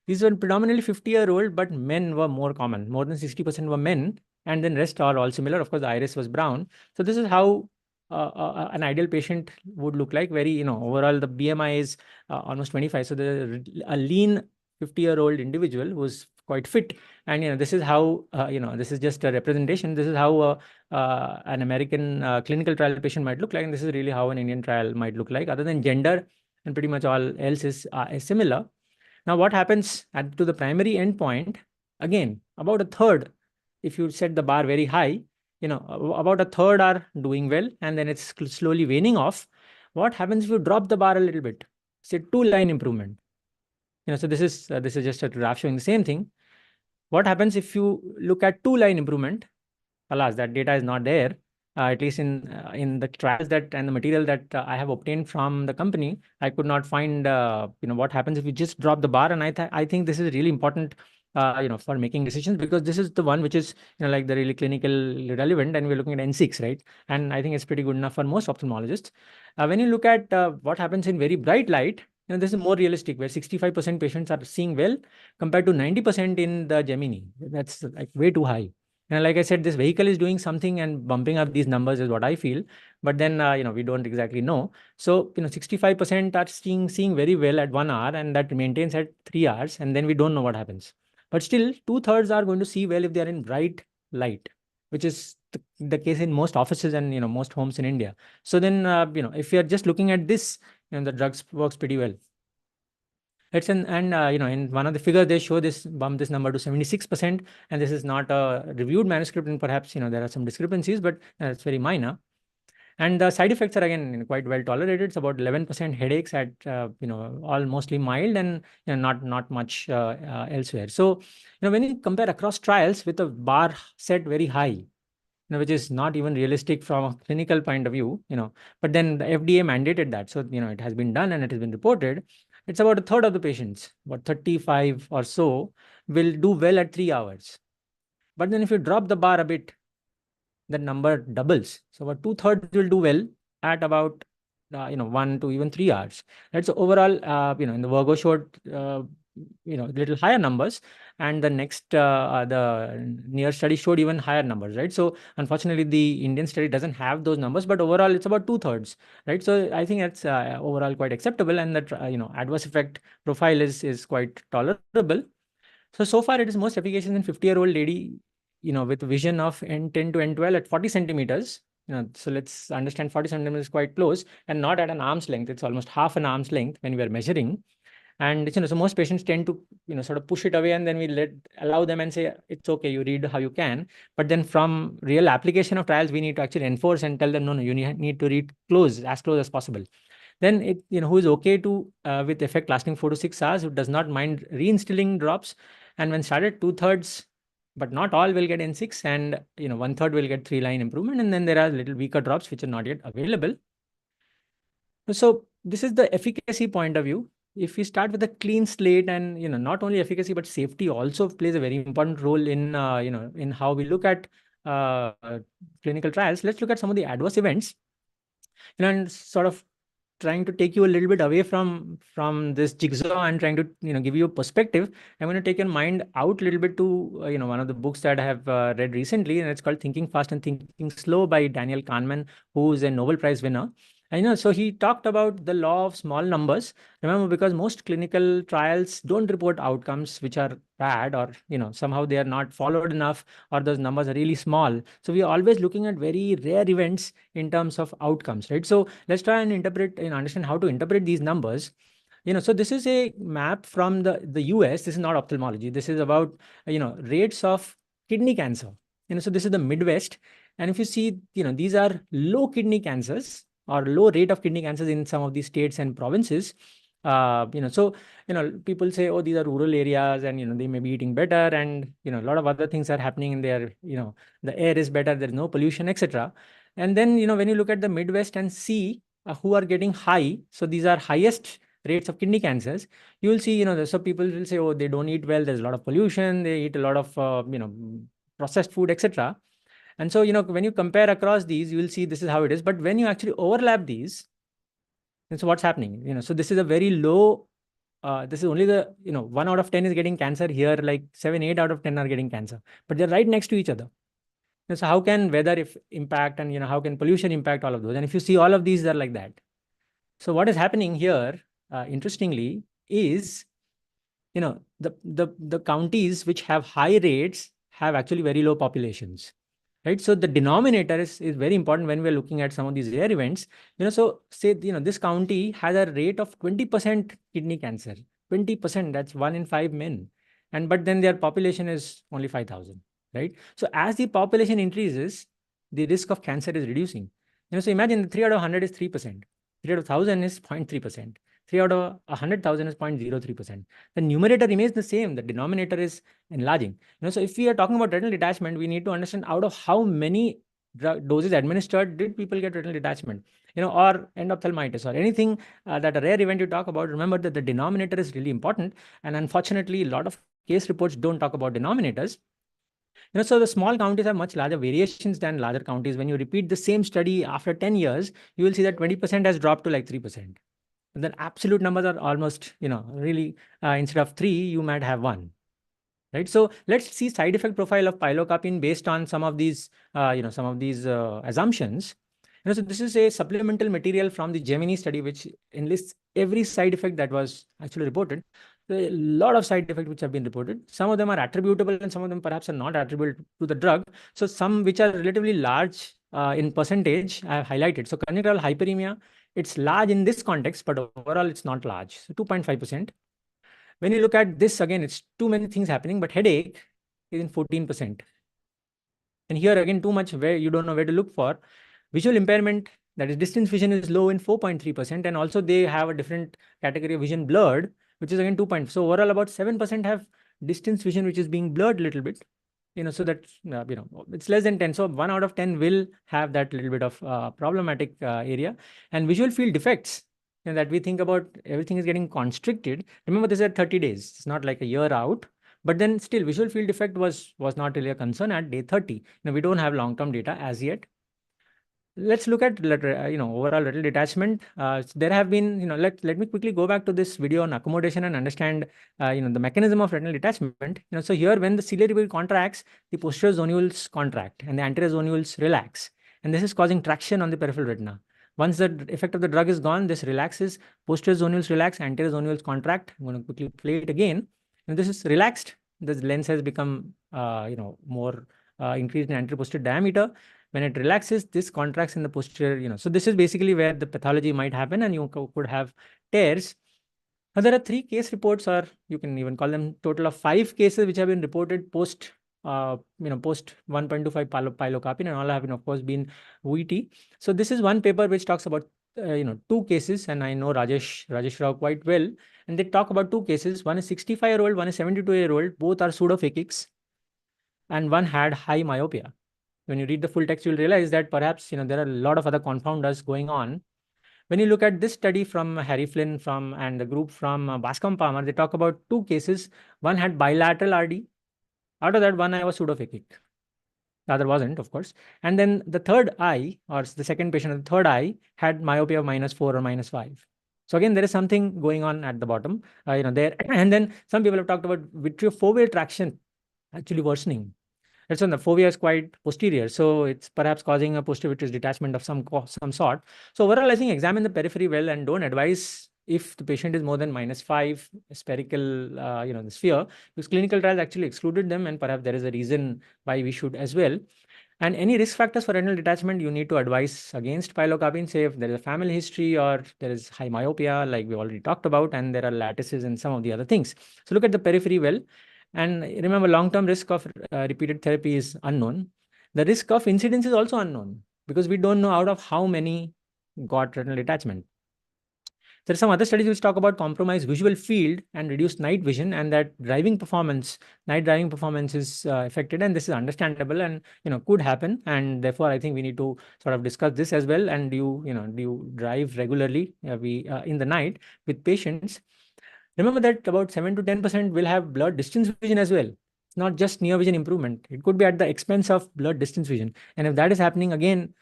These were predominantly 50-year-old, but men were more common. More than 60% were men, and then rest are all similar. Of course, the iris was brown. So this is how an ideal patient would look like. Very, overall, the BMI is almost 25. So a lean 50-year-old individual who's quite fit. And, this is how, this is just a representation. This is how an American clinical trial patient might look like. And this is really how an Indian trial might look like. Other than gender, and pretty much all else is similar. Now, what happens to the primary endpoint? Again, about a third, if you set the bar very high, about a third are doing well, and then it's slowly waning off. What happens if you drop the bar a little bit? Say 2-line improvement. So this is just a graph showing the same thing. What happens if you look at 2-line improvement? Alas, that data is not there. At least in the trials and the material that I have obtained from the company, I could not find what happens if you just drop the bar. And I think this is really important for making decisions, because this is the one which is like the really clinical relevant, and we're looking at N6, right? And I think it's pretty good enough for most ophthalmologists. When you look at what happens in very bright light, this is more realistic, where 65% patients are seeing well compared to 90% in the Gemini. That's like way too high. And like I said, this vehicle is doing something and bumping up these numbers is what I feel. But then, we don't exactly know. So, 65% are seeing very well at 1 hour, and that maintains at 3 hours. And then we don't know what happens. But still, 2/3 are going to see well if they are in bright light, which is the case in most offices and, most homes in India. So then, if you're just looking at this, the drugs works pretty well. In one of the figures, they show this number to 76%, and this is not a reviewed manuscript, and perhaps, there are some discrepancies, but it's very minor. And the side effects are, again, quite well tolerated. It's about 11% headaches at, all mostly mild, and not much elsewhere. So, when you compare across trials with a bar set very high, which is not even realistic from a clinical point of view, but then the FDA mandated that. So, it has been done and it has been reported. It's about a third of the patients, about 35 or so, will do well at 3 hours. But then if you drop the bar a bit, the number doubles. So about 2/3 will do well at about 1 to even 3 hours. That's overall, in the Virgo showed little higher numbers, and the next the near study showed even higher numbers, right? So unfortunately, the Indian study doesn't have those numbers, but overall it's about 2/3, right? So I think that's overall quite acceptable, and that adverse effect profile is quite tolerable. So far it is most efficacious in 50-year-old lady, with vision of N10 to N12 at 40 centimeters. So let's understand 40 centimeters is quite close, and not at an arm's length. It's almost half an arm's length when we are measuring. And so most patients tend to sort of push it away, and then we allow them and say, it's okay, you read how you can. But then from real application of trials, we need to actually enforce and tell them, no, you need to read as close as possible. Then who is okay to with effect lasting 4 to 6 hours, who does not mind reinstilling drops, and when started 2/3, but not all, will get N6, and 1/3 will get 3-line improvement, and then there are little weaker drops which are not yet available. So this is the efficacy point of view. If we start with a clean slate, and not only efficacy but safety also plays a very important role in in how we look at clinical trials. Let's look at some of the adverse events, and sort of trying to take you a little bit away from this jigsaw and trying to give you a perspective. I'm going to take your mind out a little bit to one of the books that I have read recently, and it's called Thinking Fast and Thinking Slow by Daniel Kahneman, who is a Nobel Prize winner. I know. So he talked about the law of small numbers. Remember, because most clinical trials don't report outcomes which are bad, or somehow they are not followed enough, or those numbers are really small. So we are always looking at very rare events in terms of outcomes, right? So let's try and interpret and understand how to interpret these numbers. So this is a map from the US. This is not ophthalmology. This is about rates of kidney cancer. So this is the Midwest, and if you see, these are low kidney cancers, or low rate of kidney cancers in some of these states and provinces. So people say, oh, these are rural areas, and they may be eating better, and a lot of other things are happening in there. The air is better, there is no pollution, etc. And then when you look at the Midwest and see who are getting high, so these are highest rates of kidney cancers. You will see, so people will say, oh, they don't eat well, there's a lot of pollution, they eat a lot of processed food, etc. And so, when you compare across these, you will see this is how it is. But when you actually overlap these, and so what's happening? So this is a very low, this is only the, 1 out of 10 is getting cancer here, like 7, 8 out of 10 are getting cancer, but they're right next to each other. And so how can weather impact, and, how can pollution impact all of those? And if you see, all of these are like that. So what is happening here, interestingly, is, the counties which have high rates have actually very low populations. Right. So the denominator is very important when we're looking at some of these rare events. So say, this county has a rate of 20% kidney cancer. 20%, that's 1 in 5 men. But then their population is only 5,000. Right. So as the population increases, the risk of cancer is reducing. So imagine 3 out of 100 is 3%. 3 out of 1,000 is 0.3%. 3 out of 100,000 is 0.03%. The numerator remains the same. The denominator is enlarging. So if we are talking about retinal detachment, we need to understand out of how many doses administered did people get retinal detachment, or endophthalmitis, or anything that a rare event you talk about. Remember that the denominator is really important. And unfortunately, a lot of case reports don't talk about denominators. So the small counties have much larger variations than larger counties. When you repeat the same study after 10 years, you will see that 20% has dropped to like 3%. And then absolute numbers are almost, really, instead of 3, you might have 1. Right. So let's see side effect profile of pilocarpine based on some of these, assumptions. So this is a supplemental material from the Gemini study, which enlists every side effect that was actually reported. A lot of side effects which have been reported. Some of them are attributable, and some of them perhaps are not attributable to the drug. So some which are relatively large in percentage, I have highlighted. So conjunctival hyperemia, it's large in this context, but overall it's not large. So 2.5%. When you look at this, again, it's too many things happening, but headache is in 14%. And here again, too much where you don't know where to look for. Visual impairment, that is distance vision, is low in 4.3%. And also they have a different category of vision blurred, which is again 2. So overall about 7% have distance vision, which is being blurred a little bit. So that, it's less than 10. So 1 out of 10 will have that little bit of problematic area. And visual field defects, that we think about, everything is getting constricted. Remember, this is at 30 days. It's not like a year out. But then still, visual field defect was not really a concern at day 30. We don't have long-term data as yet. Let's look at overall retinal detachment. There have been, let me quickly go back to this video on accommodation and understand the mechanism of retinal detachment. So here, when the ciliary vein contracts, the posterior zonules contract and the anterior zonules relax, and this is causing traction on the peripheral retina. Once the effect of the drug is gone, this relaxes, posterior zonules relax, anterior zonules contract. I'm going to quickly play it again. And this is relaxed. The lens has become more increased in anterior posterior diameter. When it relaxes, this contracts in the posterior, so this is basically where the pathology might happen, and you could have tears. Now, there are 3 case reports, or you can even call them total of 5 cases, which have been reported post 1.25 pilocarpine, and all have of course been VT. So this is one paper which talks about 2 cases, and I know Rajesh Rao quite well, and they talk about 2 cases. One is 65-year-old, one is 72-year-old. Both are pseudophakics, and one had high myopia. When you read the full text, you'll realize that perhaps there are a lot of other confounders going on. When you look at this study from Harry Flynn and the group from Bascom Palmer, they talk about 2 cases. One had bilateral RD. Out of that, one eye was pseudophakic. The other wasn't, of course. And then the third eye, or the second patient of the third eye, had myopia of -4 or -5. So again, there is something going on at the bottom, there. And then some people have talked about vitreofoveal traction actually worsening. That's when the fovea is quite posterior, so it's perhaps causing a posterior vitreous detachment of some sort. So overall, I think examine the periphery well and don't advise if the patient is more than -5 spherical, the sphere, because clinical trials actually excluded them, and perhaps there is a reason why we should as well. And any risk factors for retinal detachment, you need to advise against pilocarpine, say if there is a family history or there is high myopia, like we already talked about, and there are lattices and some of the other things. So look at the periphery well. And remember, long-term risk of repeated therapy is unknown. The risk of incidence is also unknown because we don't know out of how many got retinal detachment. There are some other studies which talk about compromised visual field and reduced night vision, and that night driving performance is affected, and this is understandable and could happen. And therefore, I think we need to sort of discuss this as well. And do you drive regularly in the night with patients? Remember that about 7 to 10% will have blurred distance vision as well. It's not just near vision improvement. It could be at the expense of blurred distance vision. And if that is happening again,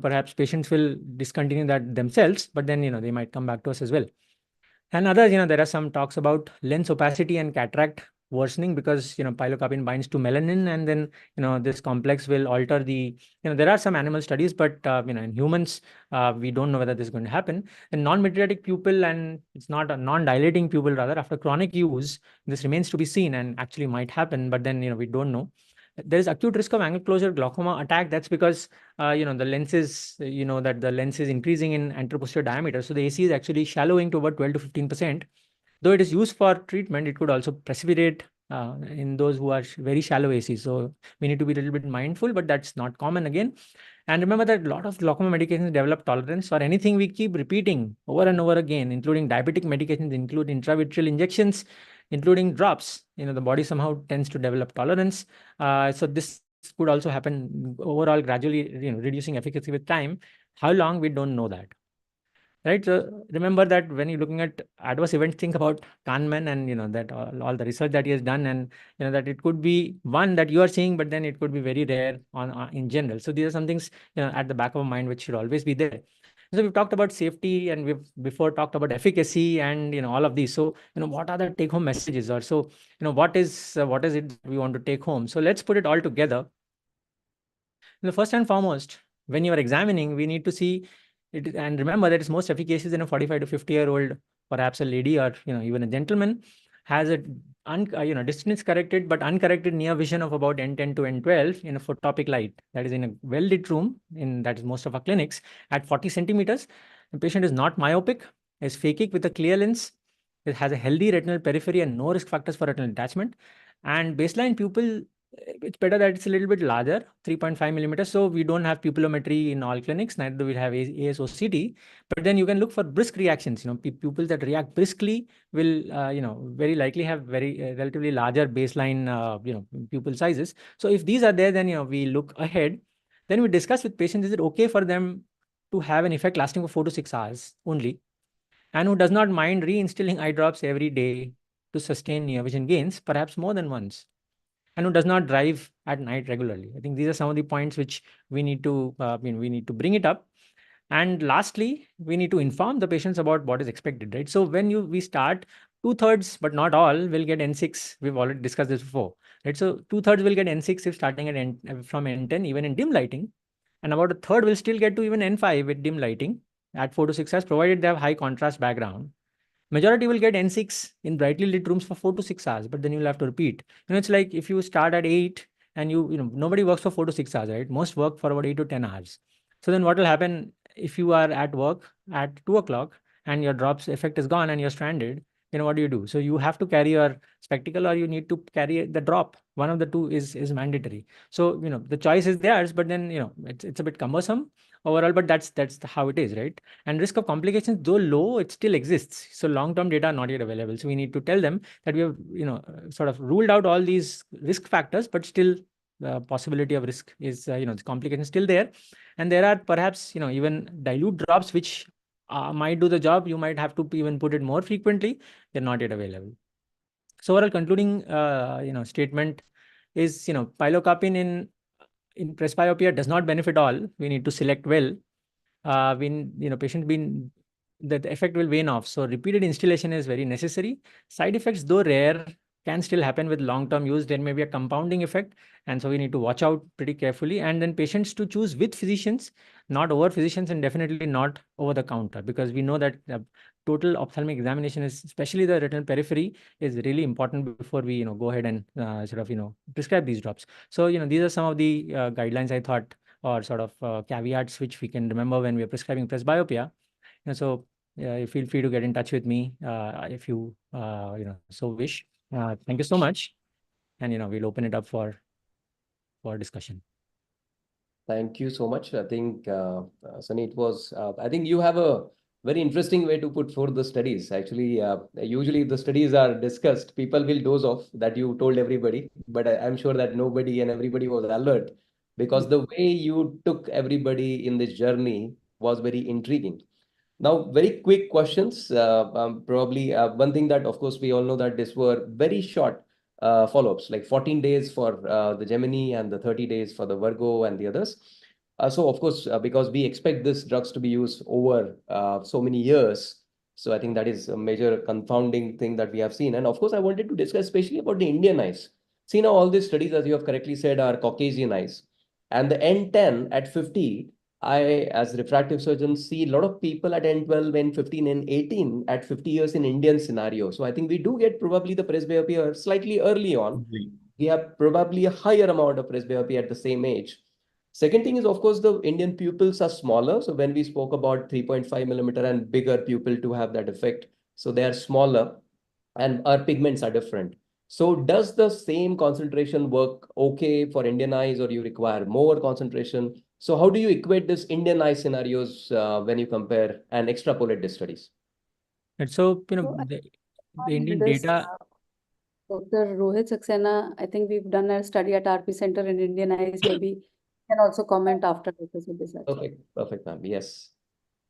perhaps patients will discontinue that themselves, but then, they might come back to us as well. And others, there are some talks about lens opacity and cataract worsening because, pilocarpine binds to melanin, and then, this complex will alter the, there are some animal studies, but, in humans, we don't know whether this is going to happen. A non-mydriatic pupil, and it's not a non-dilating pupil, rather, after chronic use, this remains to be seen and actually might happen, but then, we don't know. There is acute risk of angle closure glaucoma attack. That's because, the lens is, that the lens is increasing in anteroposterior diameter. So the AC is actually shallowing to about 12 to 15%. Though it is used for treatment, it could also precipitate in those who are very shallow AC. So we need to be a little bit mindful, but that's not common again. And remember that a lot of glaucoma medications develop tolerance for anything we keep repeating over and over again, including diabetic medications, include intravitreal injections, including drops. The body somehow tends to develop tolerance. So this could also happen overall, gradually, reducing efficacy with time. How long, we don't know that. Right. So remember that when you're looking at adverse events, think about Kahneman and that all the research that he has done, and that it could be one that you are seeing, but then it could be very rare in general. So these are some things at the back of our mind which should always be there. So we've talked about safety, and we've before talked about efficacy, and all of these. So what are the take-home messages, or so what is it we want to take home? So let's put it all together. First and foremost, when you are examining, we need to see it, and remember that it's most efficacious in a 45 to 50-year-old, perhaps a lady or even a gentleman, has a distance corrected but uncorrected near vision of about N10 to N12 in a photopic light. That is in a well-lit room, that is most of our clinics, at 40 centimeters. The patient is not myopic, is phakic with a clear lens. It has a healthy retinal periphery and no risk factors for retinal detachment. And baseline pupil, it's better that it's a little bit larger, 3.5 millimeters. So we don't have pupillometry in all clinics, neither do we have ASOCT. But then you can look for brisk reactions. Pupils that react briskly will, very likely have very relatively larger baseline, pupil sizes. So if these are there, then we look ahead. Then we discuss with patients: is it okay for them to have an effect lasting for 4 to 6 hours only, and who does not mind reinstilling eye drops every day to sustain near vision gains, perhaps more than once, and who does not drive at night regularly. I think these are some of the points which we need to, we need to bring it up. And lastly, we need to inform the patients about what is expected, right? So when we start, 2/3, but not all, will get N6. We've already discussed this before, right? So 2/3 will get N6 if starting at from N10, even in dim lighting. And about a third will still get to even N5 with dim lighting at 4 to 6 hours, provided they have high contrast background. Majority will get N6 in brightly lit rooms for 4 to 6 hours, but then you'll have to repeat. It's like if you start at 8 and nobody works for 4 to 6 hours, right? Most work for about 8 to 10 hours. So then what will happen if you are at work at 2 o'clock and your drops effect is gone and you're stranded? What do? So you have to carry your spectacle, or you need to carry the drop. One of the two is mandatory. So, the choice is theirs, but then, it's a bit cumbersome overall, but that's how it is, right? And risk of complications, though low, it still exists. So long-term data are not yet available. So we need to tell them that we have, sort of ruled out all these risk factors, but still the possibility of risk is, the complication still there. And there are perhaps, even dilute drops, which might do the job. You might have to even put it more frequently. They're not yet available. So overall concluding, statement is, pilocarpine in presbyopia does not benefit all. We need to select well. Patient the effect will wane off. So repeated instillation is very necessary. Side effects, though rare, can still happen with long-term use. There may be a compounding effect, and so we need to watch out pretty carefully. And then patients to choose with physicians, not over physicians, and definitely not over the counter, because we know that total ophthalmic examination is, especially the retinal periphery, is really important before we go ahead and prescribe these drops. So these are some of the guidelines I thought, or sort of caveats which we can remember when we are prescribing presbyopia. So feel free to get in touch with me if you so wish. Thank you so much, and we'll open it up for discussion. Thank you so much. I think, Sunny, it was, I think you have a very interesting way to put forth the studies. Actually, usually the studies are discussed, people will doze off that you told everybody, but I'm sure that nobody and everybody was alert, because the way you took everybody in this journey was very intriguing. Now, very quick questions. Probably one thing that, of course, we all know that these were very short follow-ups, like 14 days for the Gemini and the 30 days for the Virgo and the others. So, of course, because we expect these drugs to be used over so many years. So I think that is a major confounding thing that we have seen. And of course, I wanted to discuss especially about the Indian eyes. See, now all these studies, as you have correctly said, are Caucasian eyes. And the N10 at 50, I, as refractive surgeon, see a lot of people at N12, N15, and 18 at 50 years in Indian scenario. So I think we do get probably the presbyopia slightly early on. We have probably a higher amount of presbyopia at the same age. Second thing is, of course, the Indian pupils are smaller. So when we spoke about 3.5 millimeter and bigger pupil to have that effect, so they are smaller and our pigments are different. So does the same concentration work okay for Indian eyes, or you require more concentration? So how do you equate this Indian eye scenarios when you compare and extrapolate the studies? And so, the Indian data. Dr. Rohit Saxena, I think we've done a study at RP Center in Indian eyes. Maybe can also comment after Dr. Sabyasachi. Perfect, ma'am. Yes.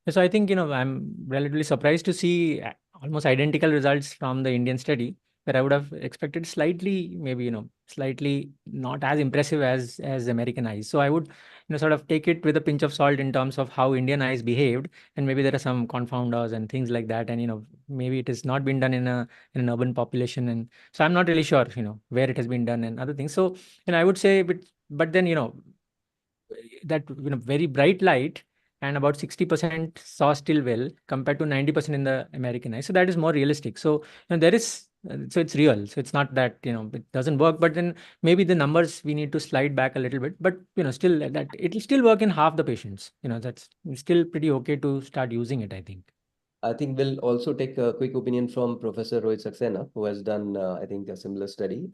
So I think, I'm relatively surprised to see almost identical results from the Indian study, where I would have expected slightly, maybe, slightly not as impressive as American eyes. So I would, sort of take it with a pinch of salt in terms of how Indian eyes behaved, and maybe there are some confounders and things like that. And, maybe it has not been done in an urban population. And so I'm not really sure, where it has been done and other things. So, I would say, but then, that, very bright light, and about 60% saw still well compared to 90% in the American eye. So that is more realistic. So there is, so it's real. So it's not that, it doesn't work, but then maybe the numbers we need to slide back a little bit, but still that it will still work in half the patients. That's still pretty okay to start using it, I think. I think we'll also take a quick opinion from Professor Rohit Saxena, who has done, I think, a similar study.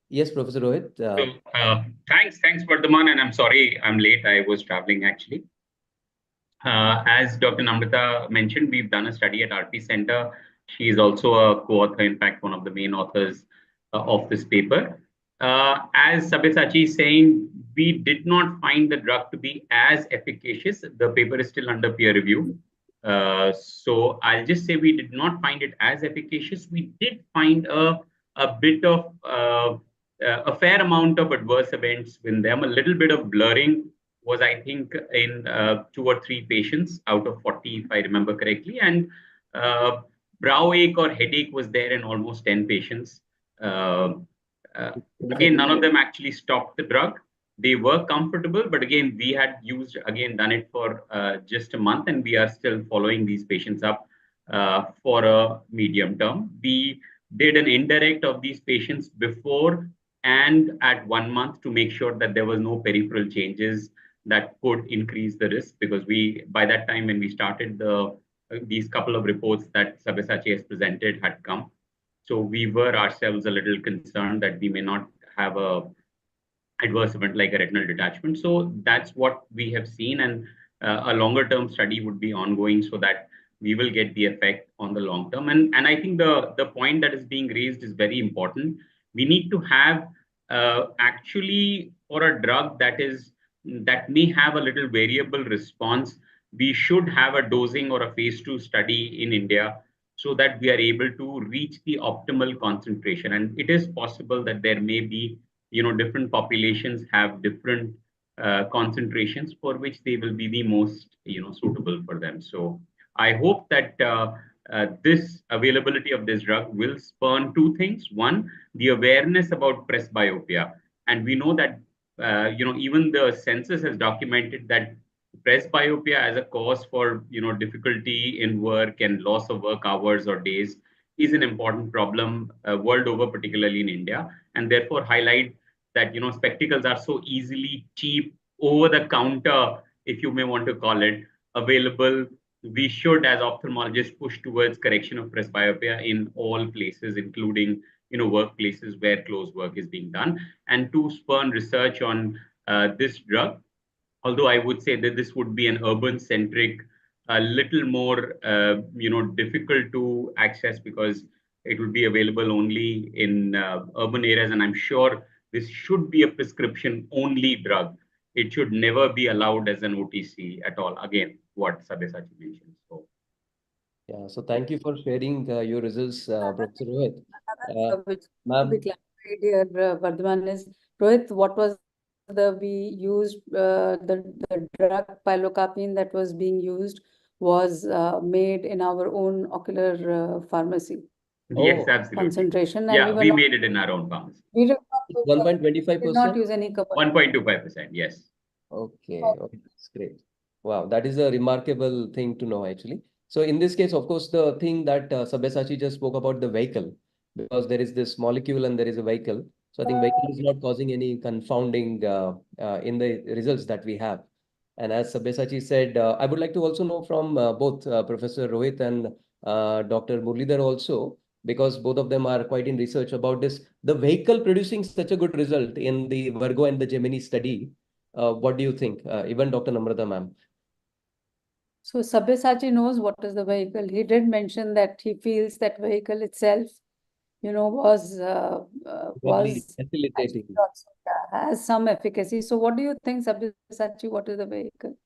Yes, Professor Rohit. Thanks, Vardhaman, and I'm sorry I'm late. I was traveling actually. As Dr. Namrata mentioned, we've done a study at RP Center. She is also a co-author, in fact, one of the main authors of this paper. As Sabyasachi is saying, we did not find the drug to be as efficacious. The paper is still under peer review. So I'll just say we did not find it as efficacious. We did find a bit of a fair amount of adverse events in them. A little bit of blurring was, I think, in 2 or 3 patients out of 40, if I remember correctly. And brow ache or headache was there in almost 10 patients. Again, none of them actually stopped the drug. They were comfortable, but again, we had done it for just a month, and we are still following these patients up for a medium term. We did an indirect of these patients before and at 1 month to make sure that there was no peripheral changes that could increase the risk, because by that time when we started these couple of reports that Sabyasachi has presented had come. So we were ourselves a little concerned that we may not have a adverse event like a retinal detachment. So that's what we have seen, and a longer term study would be ongoing so that we will get the effect on the long term. And I think the point that is being raised is very important. We need to have actually, for a drug that may have a little variable response, we should have a dosing or a phase 2 study in India so that we are able to reach the optimal concentration. And it is possible that there may be, different populations have different concentrations for which they will be the most, suitable for them. So I hope that this availability of this drug will spurn two things. One, the awareness about presbyopia. And we know that, even the census has documented that presbyopia as a cause for, difficulty in work and loss of work hours or days is an important problem world over, particularly in India, and therefore highlight that, spectacles are so easily cheap, over the counter, if you may want to call it, available. We should, as ophthalmologists, push towards correction of presbyopia in all places, including, workplaces where close work is being done, and to spurn research on this drug. Although I would say that this would be an urban-centric, a little more, difficult to access, because it would be available only in urban areas. And I'm sure this should be a prescription-only drug. It should never be allowed as an OTC at all. Again, what Sabyasachi mentioned. So, yeah. So thank you for sharing your results, Professor Rohit. Which to Ma'am, be clarified here, Vardhaman, is Rohit, what was we used the drug pilocarpine that was being used was made in our own ocular pharmacy yes, oh, absolutely. concentration, and Yeah, we not, made it in our own pharmacy. we did not use 1.25%? any cover. 1.25%, yes. Okay, okay, that's great. Wow, that is a remarkable thing to know, actually. So in this case, of course, the thing that Sabyasachi just spoke about, the vehicle, because there is this molecule and there is a vehicle. So I think vehicle is not causing any confounding in the results that we have. And as Sabyasachi said, I would like to also know from both Professor Rohit and Dr. Murlidhar also, because both of them are quite in research about this, the vehicle producing such a good result in the Virgo and the Gemini study. What do you think? Even Dr. Namrata ma'am. So Sabyasachi knows what is the vehicle. He did mention that he feels that vehicle itself, was facilitating. also, has some efficacy. So what do you think, Sabyasachi? What is the vehicle?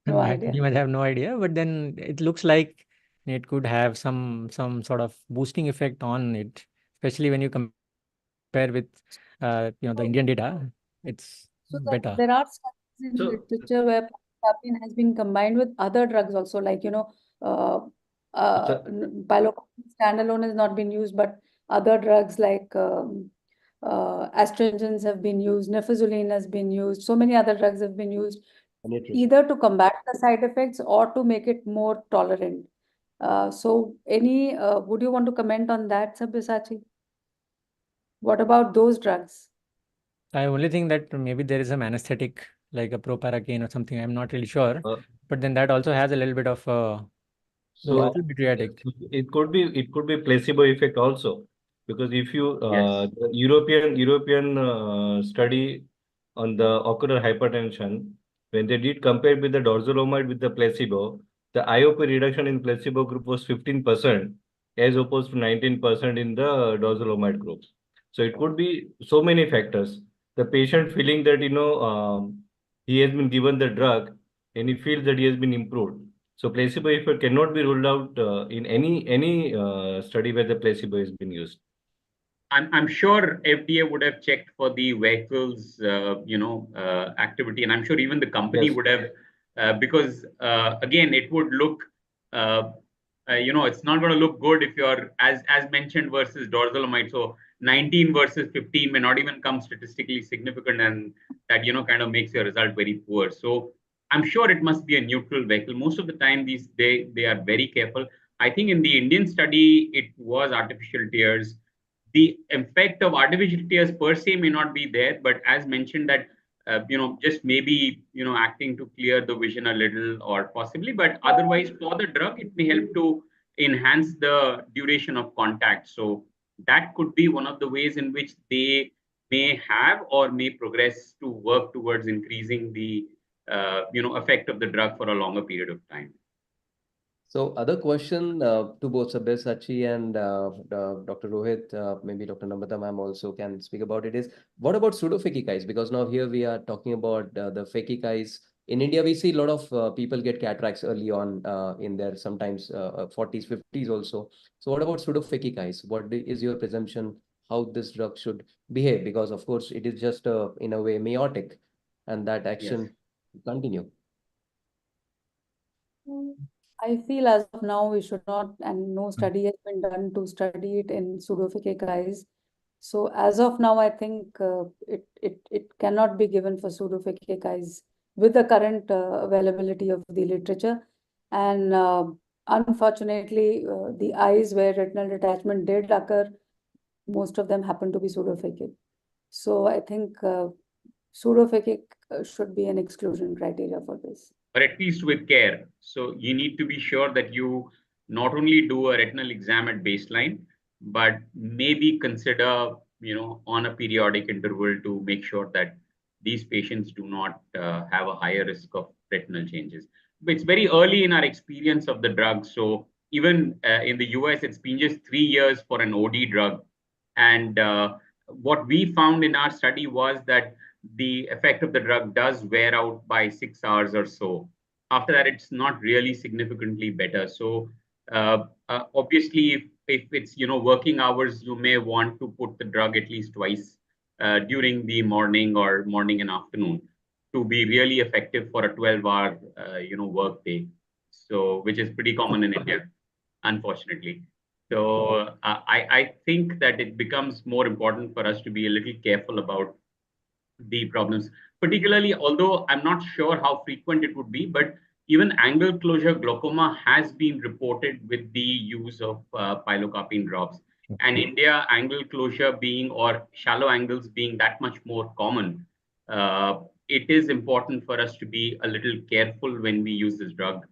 No I idea. pretty much have no idea, but then it looks like it could have some sort of boosting effect on it, especially when you compare with the Indian data. It's So better. there are studies in literature where pilocarpine has been combined with other drugs also, like pilocarpine standalone has not been used, but other drugs like astringents have been used, nefazoline has been used, so many other drugs have been used, either to combat the side effects or to make it more tolerant. So would you want to comment on that, Sabyasachi? What about those drugs? I only think that maybe there is some anesthetic like a proparacaine or something. I'm not really sure, but then that also has a little bit of So pediatric. it could be placebo effect also, because if you Yes. the European study on the ocular hypertension, when they did compare with the dorzolamide with the placebo, the IOP reduction in placebo group was 15% as opposed to 19% in the dorzolamide groups. So it could be so many factors. The patient feeling that he has been given the drug and he feels that he has been improved. So placebo effect cannot be ruled out in any study where the placebo has been used. I'm sure FDA would have checked for the vehicles, activity, and I'm sure even the company Yes. would have, because again, it would look, it's not going to look good if you're as mentioned versus dorzolamide. So 19 versus 15 may not even come statistically significant, and that kind of makes your result very poor. So I'm sure it must be a neutral vehicle. Most of the time, they are very careful. I think in the Indian study, it was artificial tears. The effect of artificial tears per se may not be there, but as mentioned that, just maybe, acting to clear the vision a little or possibly, but otherwise for the drug, it may help to enhance the duration of contact. So that could be one of the ways in which they may have or may progress to work towards increasing the, effect of the drug for a longer period of time. So other question to both Sabyasachi and Dr. Rohit, maybe Dr. Namrata ma'am also can speak about it, is what about pseudophakic eyes? Because now here we are talking about the phakic eyes. In India, we see a lot of people get cataracts early on in their sometimes 40s, 50s also. So what about pseudophakic eyes? What is your presumption how this drug should behave? Because of course it is just in a way meiotic, and that action continue. I feel as of now we should not, and no study has been done to study it in pseudophakic eyes. So as of now, I think it cannot be given for pseudophakic eyes with the current availability of the literature. And unfortunately, the eyes where retinal detachment did occur, most of them happen to be pseudophakic. So I think pseudophakic should be an exclusion criteria for this. Or at least with care. So you need to be sure that you not only do a retinal exam at baseline, but maybe consider, on a periodic interval to make sure that these patients do not have a higher risk of retinal changes. But it's very early in our experience of the drug. So even in the US, it's been just 3 years for an OD drug. And what we found in our study was that the effect of the drug does wear out by 6 hours or so. After that, it's not really significantly better. So obviously, if it's working hours, you may want to put the drug at least twice during the morning or morning and afternoon to be really effective for a 12-hour work day. So which is pretty common in India, unfortunately. So I think that it becomes more important for us to be a little careful about the problems, particularly, although I'm not sure how frequent it would be, but even angle closure glaucoma has been reported with the use of pilocarpine drops. And India, angle closure being, or shallow angles being that much more common, it is important for us to be a little careful when we use this drug.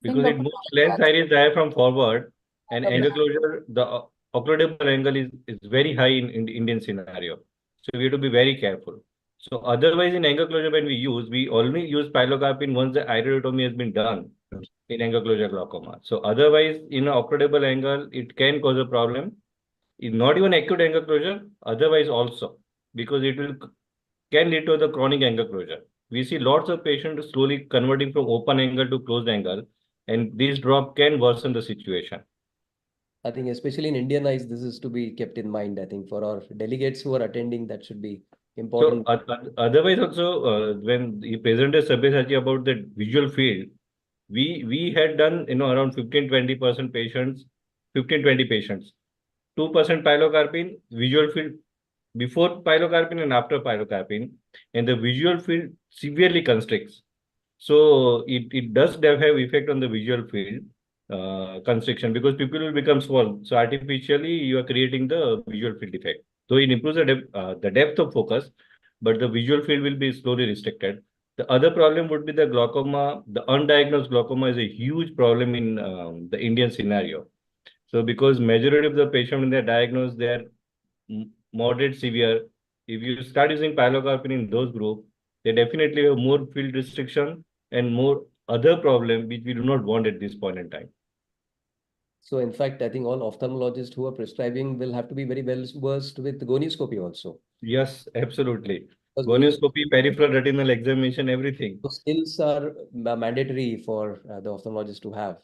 Because it moves lens iris diaphragm forward, and angle closure, the occludable angle is very high in the Indian scenario. So we have to be very careful. So otherwise, in angle closure, when we only use pilocarpine once the iridotomy has been done in angle closure glaucoma. So otherwise, in an occludable angle, it can cause a problem. It's not even acute angle closure, otherwise also, because it can lead to the chronic angle closure. We see lots of patients slowly converting from open angle to closed angle, and this drop can worsen the situation. I think especially in Indian eyes, this is to be kept in mind. I think for our delegates who are attending, that should be important. So otherwise also, when he presented Sabyasachi about the visual field, we had done around 15-20% patients, 15-20 patients, 2% pilocarpine, visual field before pilocarpine and after pilocarpine, and the visual field severely constricts. So it does have effect on the visual field constriction, because people will become small. So artificially you are creating the visual field effect. So it improves the depth of focus, but the visual field will be slowly restricted. The other problem would be the glaucoma. The undiagnosed glaucoma is a huge problem in the Indian scenario. So because majority of the patients when they're diagnosed, they're moderate severe. If you start using pilocarpine in those groups, they definitely have more field restriction and more other problem which we do not want at this point in time. So in fact, I think all ophthalmologists who are prescribing will have to be very well versed with gonioscopy also. Yes, absolutely. Gonioscopy, peripheral retinal examination, everything. So skills are mandatory for the ophthalmologist to have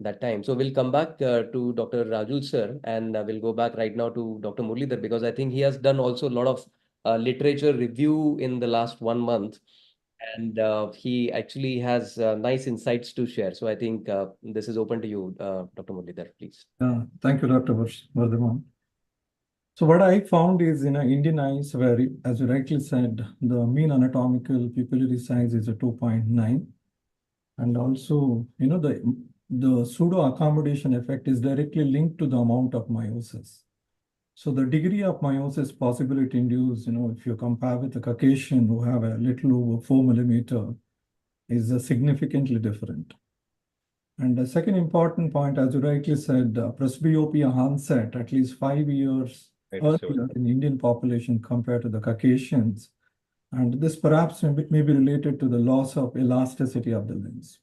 that time. So we'll come back to Dr. Rajul sir, and we'll go back right now to Dr. Muralidhar, because I think he has done also a lot of literature review in the last 1 month. And he actually has nice insights to share. So I think this is open to you, Dr. Muralidhar, please. Thank you, Dr. Vardhaman. So what I found is in Indian eyes, where, as you rightly said, the mean anatomical pupillary size is a 2.9. And also, the pseudo accommodation effect is directly linked to the amount of meiosis. So the degree of meiosis possibility induced, if you compare with the Caucasian who have a little over 4 millimeter, is significantly different. And the second important point, as you rightly said, presbyopia onset at least 5 years earlier in the Indian population compared to the Caucasians. And this perhaps may be related to the loss of elasticity of the lens.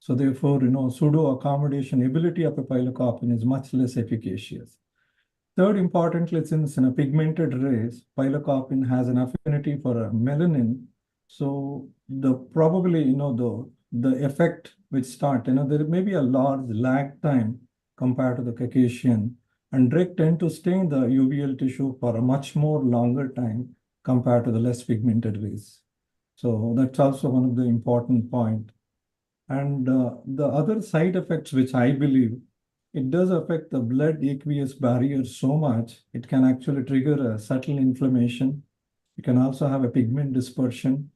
So therefore, pseudo accommodation ability of a pilocarpine is much less efficacious. Third, importantly, since in a pigmented rays, pilocarpine has an affinity for a melanin. So probably, the effect which start, there may be a large lag time compared to the Caucasian, and direct tend to stay in the uveal tissue for a much more longer time compared to the less pigmented rays. So that's also one of the important point. And the other side effects, which I believe, it does affect the blood aqueous barrier so much, it can actually trigger a subtle inflammation. You can also have a pigment dispersion.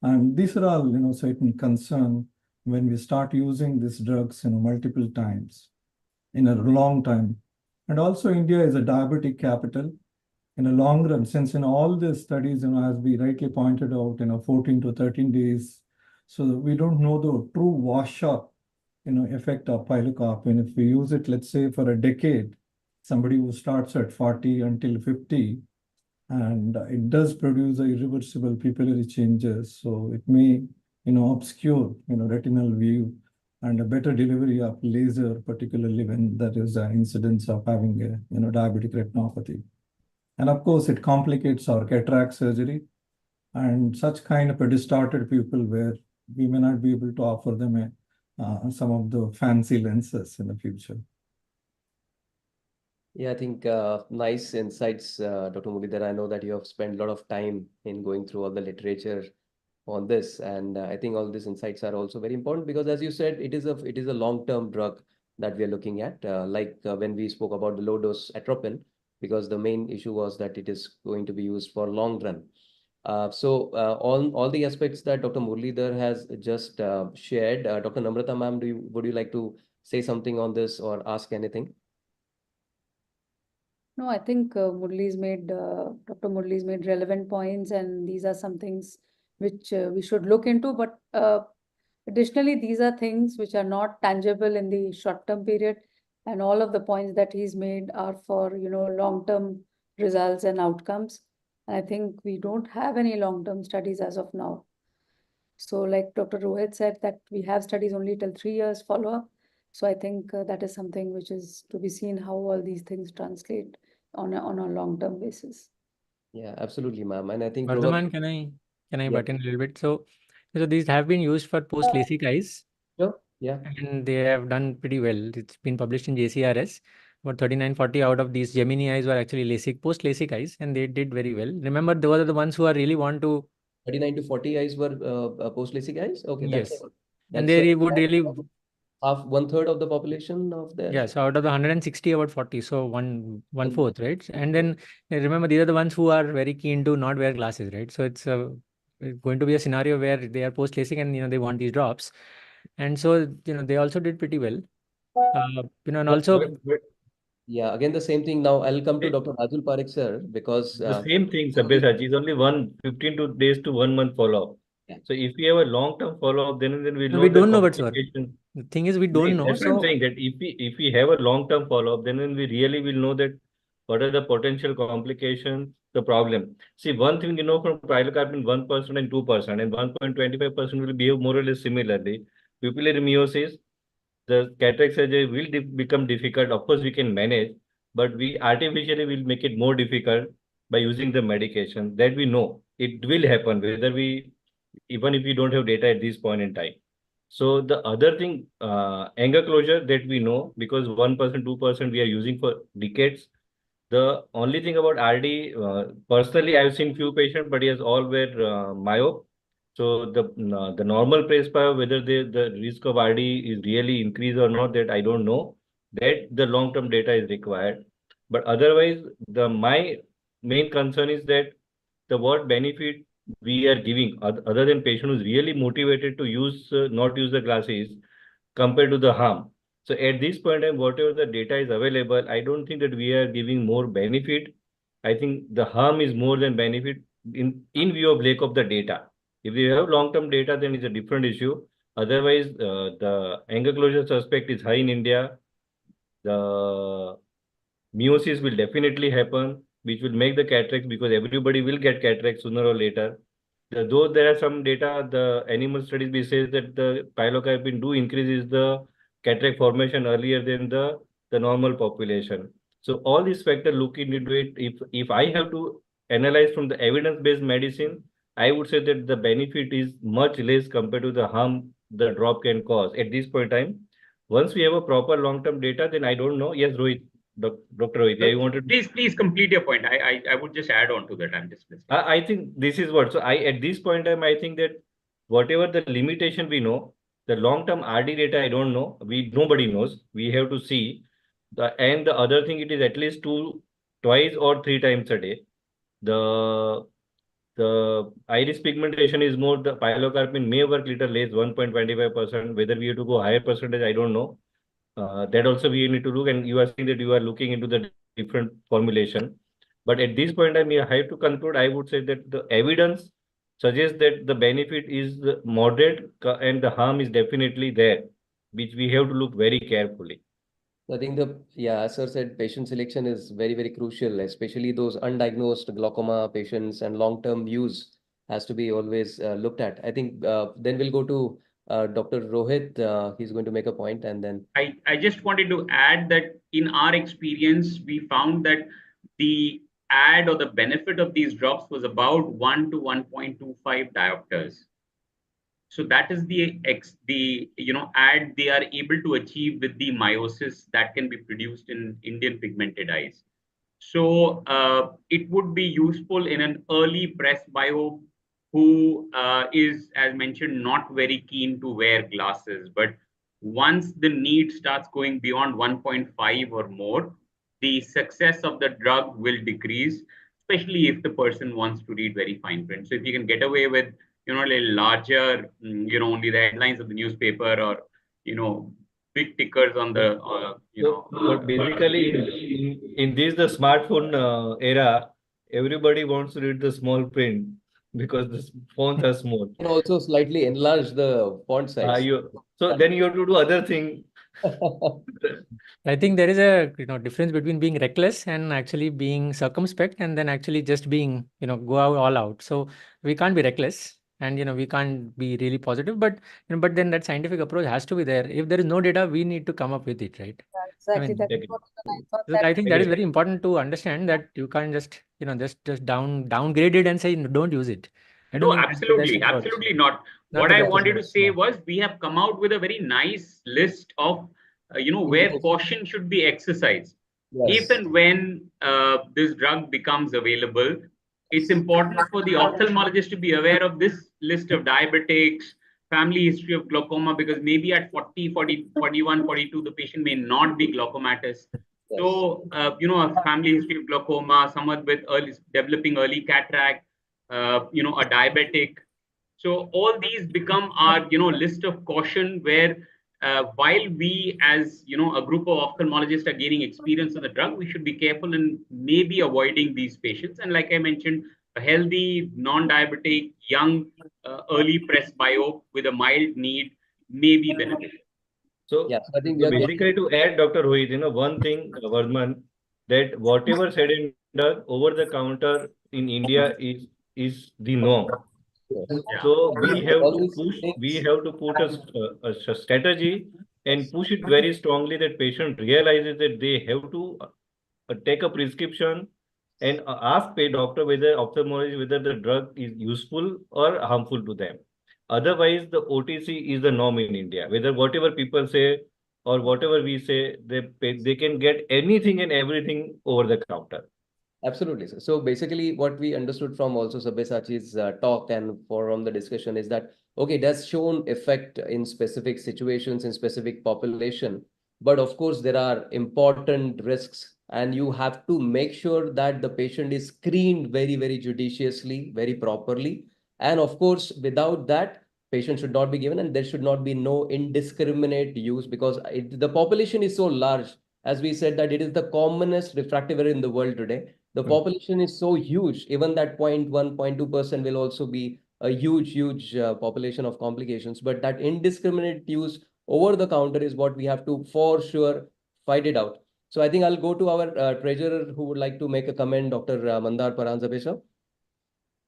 And these are all, certain concern when we start using these drugs, multiple times in a long time. And also India is a diabetic capital. In a long run, since in all these studies, as we rightly pointed out, 14 to 13 days, so we don't know the true washout, effect of pilocarpine. If we use it, let's say for a decade, somebody who starts at 40 until 50, and it does produce a irreversible pupillary changes. So it may, obscure, retinal view and a better delivery of laser, particularly when there is an incidence of having a, diabetic retinopathy. And of course, it complicates our cataract surgery and such kind of a distorted pupil where we may not be able to offer them some of the fancy lenses in the future. Yeah, I think nice insights, Dr. Muralidhar. I know that you have spent a lot of time in going through all the literature on this, and I think all these insights are also very important because, as you said, it is a long-term drug that we are looking at. When we spoke about the low-dose atropine, because the main issue was that it is going to be used for long run. All the aspects that Dr. Muralidhar has just shared, Dr. Namrata ma'am, would you like to say something on this or ask anything? No, I think Dr. Murali's made relevant points, and these are some things which we should look into. But additionally, these are things which are not tangible in the short-term period, and all of the points that he's made are for long-term results and outcomes. And I think we don't have any long-term studies as of now. So, like Dr. Rohit said, that we have studies only till 3 years follow-up. So I think that is something which is to be seen how all these things translate on a long-term basis. Yeah, absolutely, ma'am. And I think Vardhaman, can I butt in a little bit? So these have been used for post-LASIK eyes. Sure. Yeah. And they have done pretty well. It's been published in JCRS. About 39-40 out of these Gemini eyes were actually LASIK, post-LASIK eyes, and they did very well. Remember, those are the ones who are really want to. 39 to 40 eyes were post-LASIK eyes? Okay, yes. And they would really. Half, 1/3 of the population of the. Yeah, so out of the 160, about 40, so one fourth, right? And then remember, these are the ones who are very keen to not wear glasses, right? So it's going to be a scenario where they are post-LASIK and they want these drops. And so, they also did pretty well. And also. Yeah, again, the same thing. Now I'll come to Dr. Rajul Parekh, sir, because. The same thing, Sabyasachi, is only 15 days to 1 month follow-up. Yeah. So if we have a long-term follow-up, then we know we don't know, but sir. The thing is, we don't know. That's what I'm saying, that if we have a long-term follow-up, then we really will know that what are the potential complications, the problem. See, one thing from pilocarpine, 1% and 2%, and 1.25% will behave more or less similarly. Pupillary meiosis, the cataract surgery will become difficult. Of course, we can manage, but we artificially will make it more difficult by using the medication. That we know it will happen, even if we don't have data at this point in time. So the other thing, angle closure, that we know, because 1%, 2% we are using for decades. The only thing about RD, personally, I've seen few patients, but yes, all were myope. So the normal presbyo, whether the risk of RD is really increased or not, that I don't know. That the long-term data is required. But otherwise, my main concern is that what benefit we are giving, other than patient who's really motivated to not use the glasses, compared to the harm. So at this point in time, whatever the data is available, I don't think that we are giving more benefit. I think the harm is more than benefit in view of lack of the data. If we have long-term data, then it's a different issue. Otherwise, the angle closure suspect is high in India. The meiosis will definitely happen, which will make the cataracts, because everybody will get cataracts sooner or later. Though there are some data, the animal studies we say that the pilocarpine do increases the cataract formation earlier than the normal population. So all these factors look into it. If I have to analyze from the evidence-based medicine, I would say that the benefit is much less compared to the harm the drop can cause at this point in time. Once we have a proper long-term data, then I don't know. Yes, Rohit. Dr. Rohit, I wanted. Please complete your point. I would just add on to that. I'm just listening. I think this is what. So at this point in time, I think that whatever the limitation we know, The long-term RD data, I don't know. Nobody knows. We have to see. And the other thing, it is at least twice or 3 times a day. The iris pigmentation is more. The pilocarpine may work little less, 1.25%. Whether we have to go higher percentage, I don't know. That also we need to look. And you are saying that you are looking into the different formulation. But at this point, I have to conclude. I would say that the evidence suggests that the benefit is moderate and the harm is definitely there, which we have to look very carefully. I think as sir said, patient selection is very, very crucial, especially those undiagnosed glaucoma patients, and long-term use has to be always looked at. I think then we'll go to Dr. Rohit. He's going to make a point, and then I just wanted to add that in our experience, we found that the add or the benefit of these drops was about 1 to 1.25 diopters. So that is the add they are able to achieve with the meiosis that can be produced in Indian pigmented eyes. So it would be useful in an early presbyope who is, as mentioned, not very keen to wear glasses. But once the need starts going beyond 1.5 or more, the success of the drug will decrease, especially if the person wants to read very fine print. So if you can get away with, a larger, only the headlines of the newspaper, or, big tickers on the, But basically, in this the smartphone era, everybody wants to read the small print because the phones are small. can also slightly enlarge the font size. So then you have to do other thing. I think there is a difference between being reckless and actually being circumspect, and then actually just being go out all out. So we can't be reckless, and we can't be really positive, but but then that scientific approach has to be there. If there is no data, we need to come up with it, right? Exactly. That is what I thought. I think that is very important to understand, that you can't just just downgrade it and say don't use it. No, absolutely, absolutely not. What I wanted to say was, we have come out with a very nice list of where caution should be exercised. If and when this drug becomes available, it's important for the ophthalmologist to be aware of this list of diabetics, family history of glaucoma, because maybe at 40, 41, 42, the patient may not be glaucomatous. So, a family history of glaucoma, someone with developing early cataract, a diabetic. So all these become our, list of caution, where while we as, a group of ophthalmologists are gaining experience on the drug, we should be careful and maybe avoiding these patients. And like I mentioned, a healthy, non-diabetic, young, early presbyope with a mild need may be beneficial. So, I think basically to add, Dr. Rohit, one thing, Vardhman, that whatever said and done over the counter in India is the norm. So we have to put a strategy and push it very strongly, that patient realizes that they have to take a prescription and ask doctor, whether ophthalmologist, whether the drug is useful or harmful to them. Otherwise, the OTC is the norm in India. Whether whatever people say or whatever we say, they can get anything and everything over the counter. Absolutely. So basically, what we understood from also Sabyasachi's talk and from the discussion is that, okay, it has shown effect in specific situations, in specific population. But of course, there are important risks, and you have to make sure that the patient is screened very, very judiciously, very properly. And of course, without that, patient should not be given, and there should not be no indiscriminate use, because the population is so large. As we said, that it is the commonest refractive error in the world today. The population is so huge, even that 0.1, 0.2% will also be a huge, huge population of complications. But that indiscriminate use over the counter is what we have to, for sure, fight it out. So I think I'll go to our treasurer who would like to make a comment, Dr. Mandar Paranjapesha.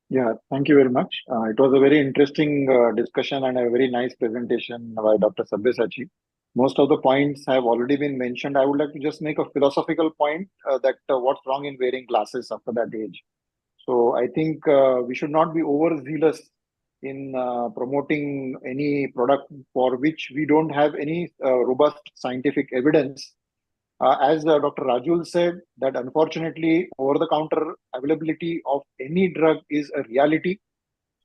Yeah, thank you very much. It was a very interesting discussion and a very nice presentation by Dr. Sabyasachi. Most of the points have already been mentioned. I would like to just make a philosophical point that what's wrong in wearing glasses after that age. So I think we should not be overzealous in promoting any product for which we don't have any robust scientific evidence. As Dr. Rajul said, that unfortunately over-the-counter availability of any drug is a reality.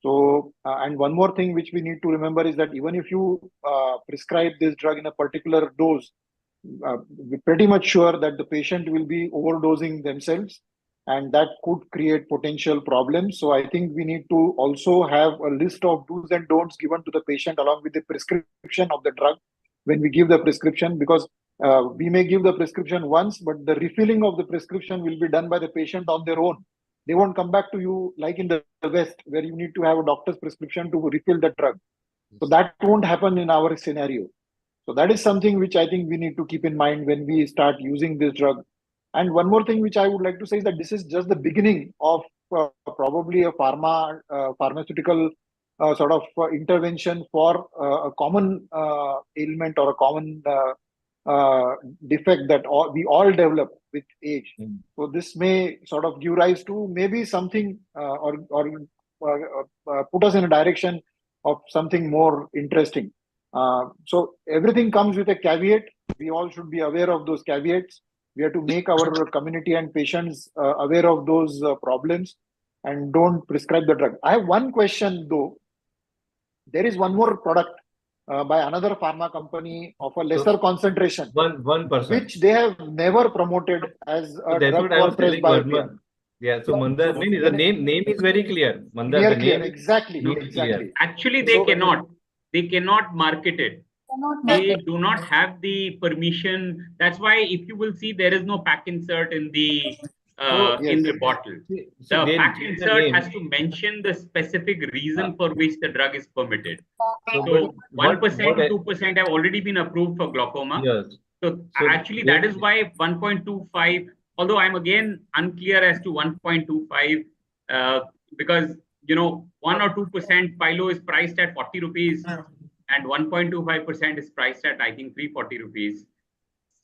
So, and one more thing which we need to remember is that even if you prescribe this drug in a particular dose, we're pretty much sure that the patient will be overdosing themselves, and that could create potential problems. So I think we need to also have a list of do's and don'ts given to the patient along with the prescription of the drug when we give the prescription, because we may give the prescription once, but the refilling of the prescription will be done by the patient on their own. They won't come back to you like in the West, where you need to have a doctor's prescription to refill the drug. So that won't happen in our scenario. So that is something which I think we need to keep in mind when we start using this drug. And one more thing which I would like to say is that this is just the beginning of probably a pharmaceutical sort of intervention for a common ailment or a common defect that we all develop with age. So this may sort of give rise to maybe something or put us in a direction of something more interesting. So everything comes with a caveat. We all should be aware of those caveats. We have to make our community and patients aware of those problems and don't prescribe the drug. I have one question though. There is one more product by another pharma company of a lesser concentration, 1%, which they have never promoted as a that's drug what I for was telling presbyopia. Varma. Yeah, so Mandar, the name is very clear. Mandar, Clear, the name exactly, is exactly. clear. Actually, they cannot market it. They do not have the permission. That's why if you will see, there is no pack insert in the bottle. The pack insert has to mention the specific reason for which the drug is permitted. So 1% to 2% have already been approved for glaucoma. Yes. So actually, that is why 1.25. Although I'm again unclear as to 1.25 because 1 or 2% Pilo is priced at 40 rupees. And 1.25% is priced at, I think, 340 rupees.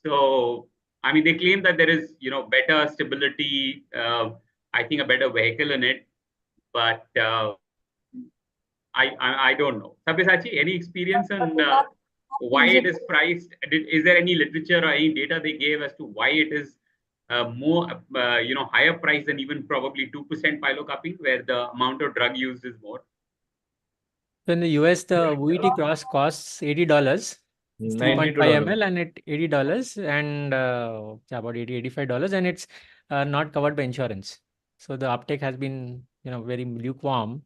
So, I mean, they claim that there is, better stability, I think a better vehicle in it. But I don't know. Sabyasachi, any experience on why it is priced? Is there any literature or any data they gave as to why it is more, higher price than even probably 2% pilocarpine, where the amount of drug used is more? So in the US, the VET cross costs $80. It's 3.5 ml and it $80 and about $85, and it's not covered by insurance. So the uptake has been very lukewarm.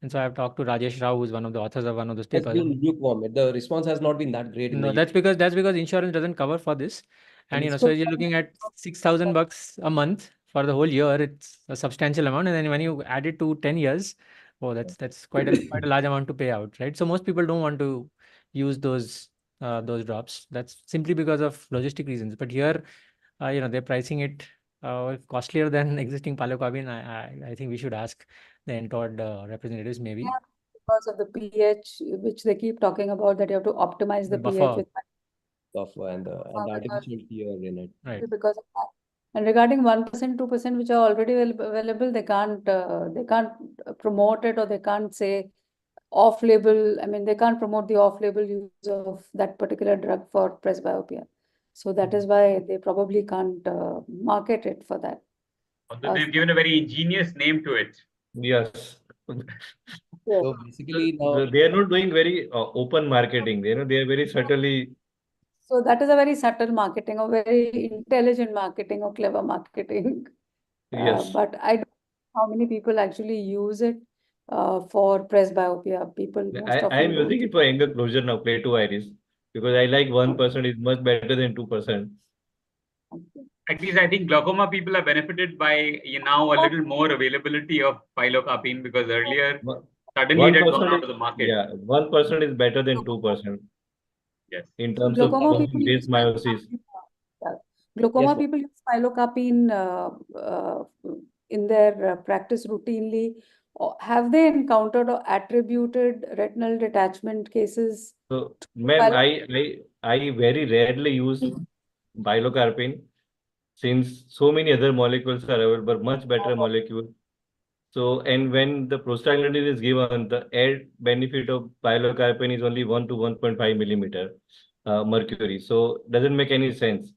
And so I've talked to Rajesh Rao, who's one of the authors of one of those papers. It's been lukewarm. The response has not been that great. No, that's because insurance doesn't cover for this. And so you're looking at $6,000 a month for the whole year. It's a substantial amount. And then when you add it to 10 years, oh, that's quite a large amount to pay out, right? So most people don't want to use those drops. That's simply because of logistic reasons. But here, they're pricing it costlier than existing pilocarpine. I think we should ask the NTOD representatives maybe. Yeah, because of the pH, which they keep talking about, that you have to optimize the pH with buffer and the artificial tear in it. Right. Because of that. And regarding 1%, 2%, which are already available, they can't promote it, or they can't say off-label. I mean, they can't promote the off-label use of that particular drug for presbyopia. So that is why they probably can't market it for that. Although they've given a very ingenious name to it. Yes. So basically, they are not doing very open marketing. They are very subtly. So that is a very subtle marketing, or very intelligent marketing, or clever marketing. Yes. But I don't know how many people actually use it for presbyopia. People, I am using it for angle closure now, play to iris, because I like 1% is much better than 2%. At least I think glaucoma people are benefited by now a little more availability of pilocarpine, because earlier suddenly it had gone out of the market. Yeah, 1% is better than 2%. Yes. In terms of base meiosis. Glaucoma people use pilocarpine in their practice routinely. Have they encountered or attributed retinal detachment cases? So, ma'am, I very rarely use pilocarpine, since so many other molecules are available, much better molecule. So, and when the prostaglandin is given, the add benefit of pilocarpine is only 1 to 1.5 millimeter mercury. So, doesn't make any sense.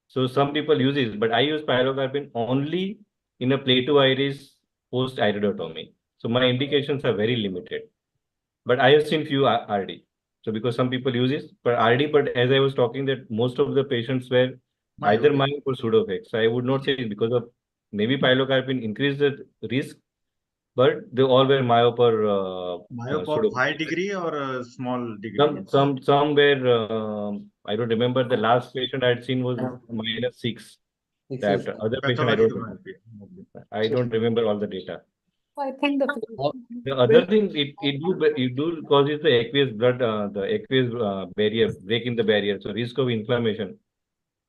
So, some people use it, but I use pilocarpine only in a play to iris post iridotomy. So my indications are very limited. But I have seen few RD. So because some people use it for RD, but as I was talking that most of the patients were either myope or pseudophake. So I would not say because of maybe pilocarpine increased the risk, but they all were myope or Myope of high degree or a small degree? Some were, I don't remember, the last patient I had seen was -6. That other patient I don't remember all the data. I think The other thing it do causes the aqueous blood, the aqueous barrier, breaking the barrier. So risk of inflammation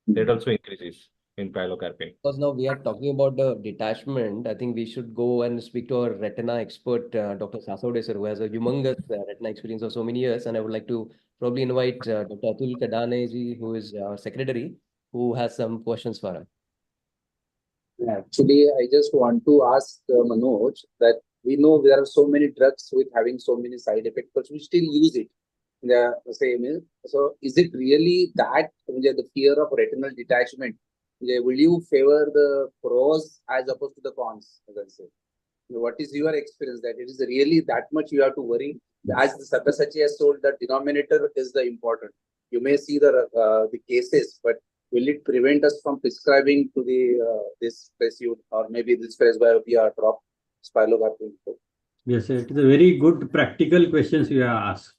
that also increases in pilocarpine. Because now we are talking about the detachment, I think we should go and speak to our retina expert, Dr. Sasode sir, who has a humongous retina experience of so many years. And I would like to probably invite Dr. Atul Kadane ji, who is our secretary, who has some questions for us. Actually, I just want to ask Manoj that we know there are so many drugs with having so many side effects, but we still use it. The same. So, is it really that the fear of retinal detachment? Will you favor the pros as opposed to the cons? As I say, what is your experience that it is really that much you have to worry? As the Sabyasachi has told, the denominator is the important. You may see the cases, but will it prevent us from prescribing to the this pursuit or maybe this presbyopia drop pilocarpine? Yes, it is a very good practical questions you have asked.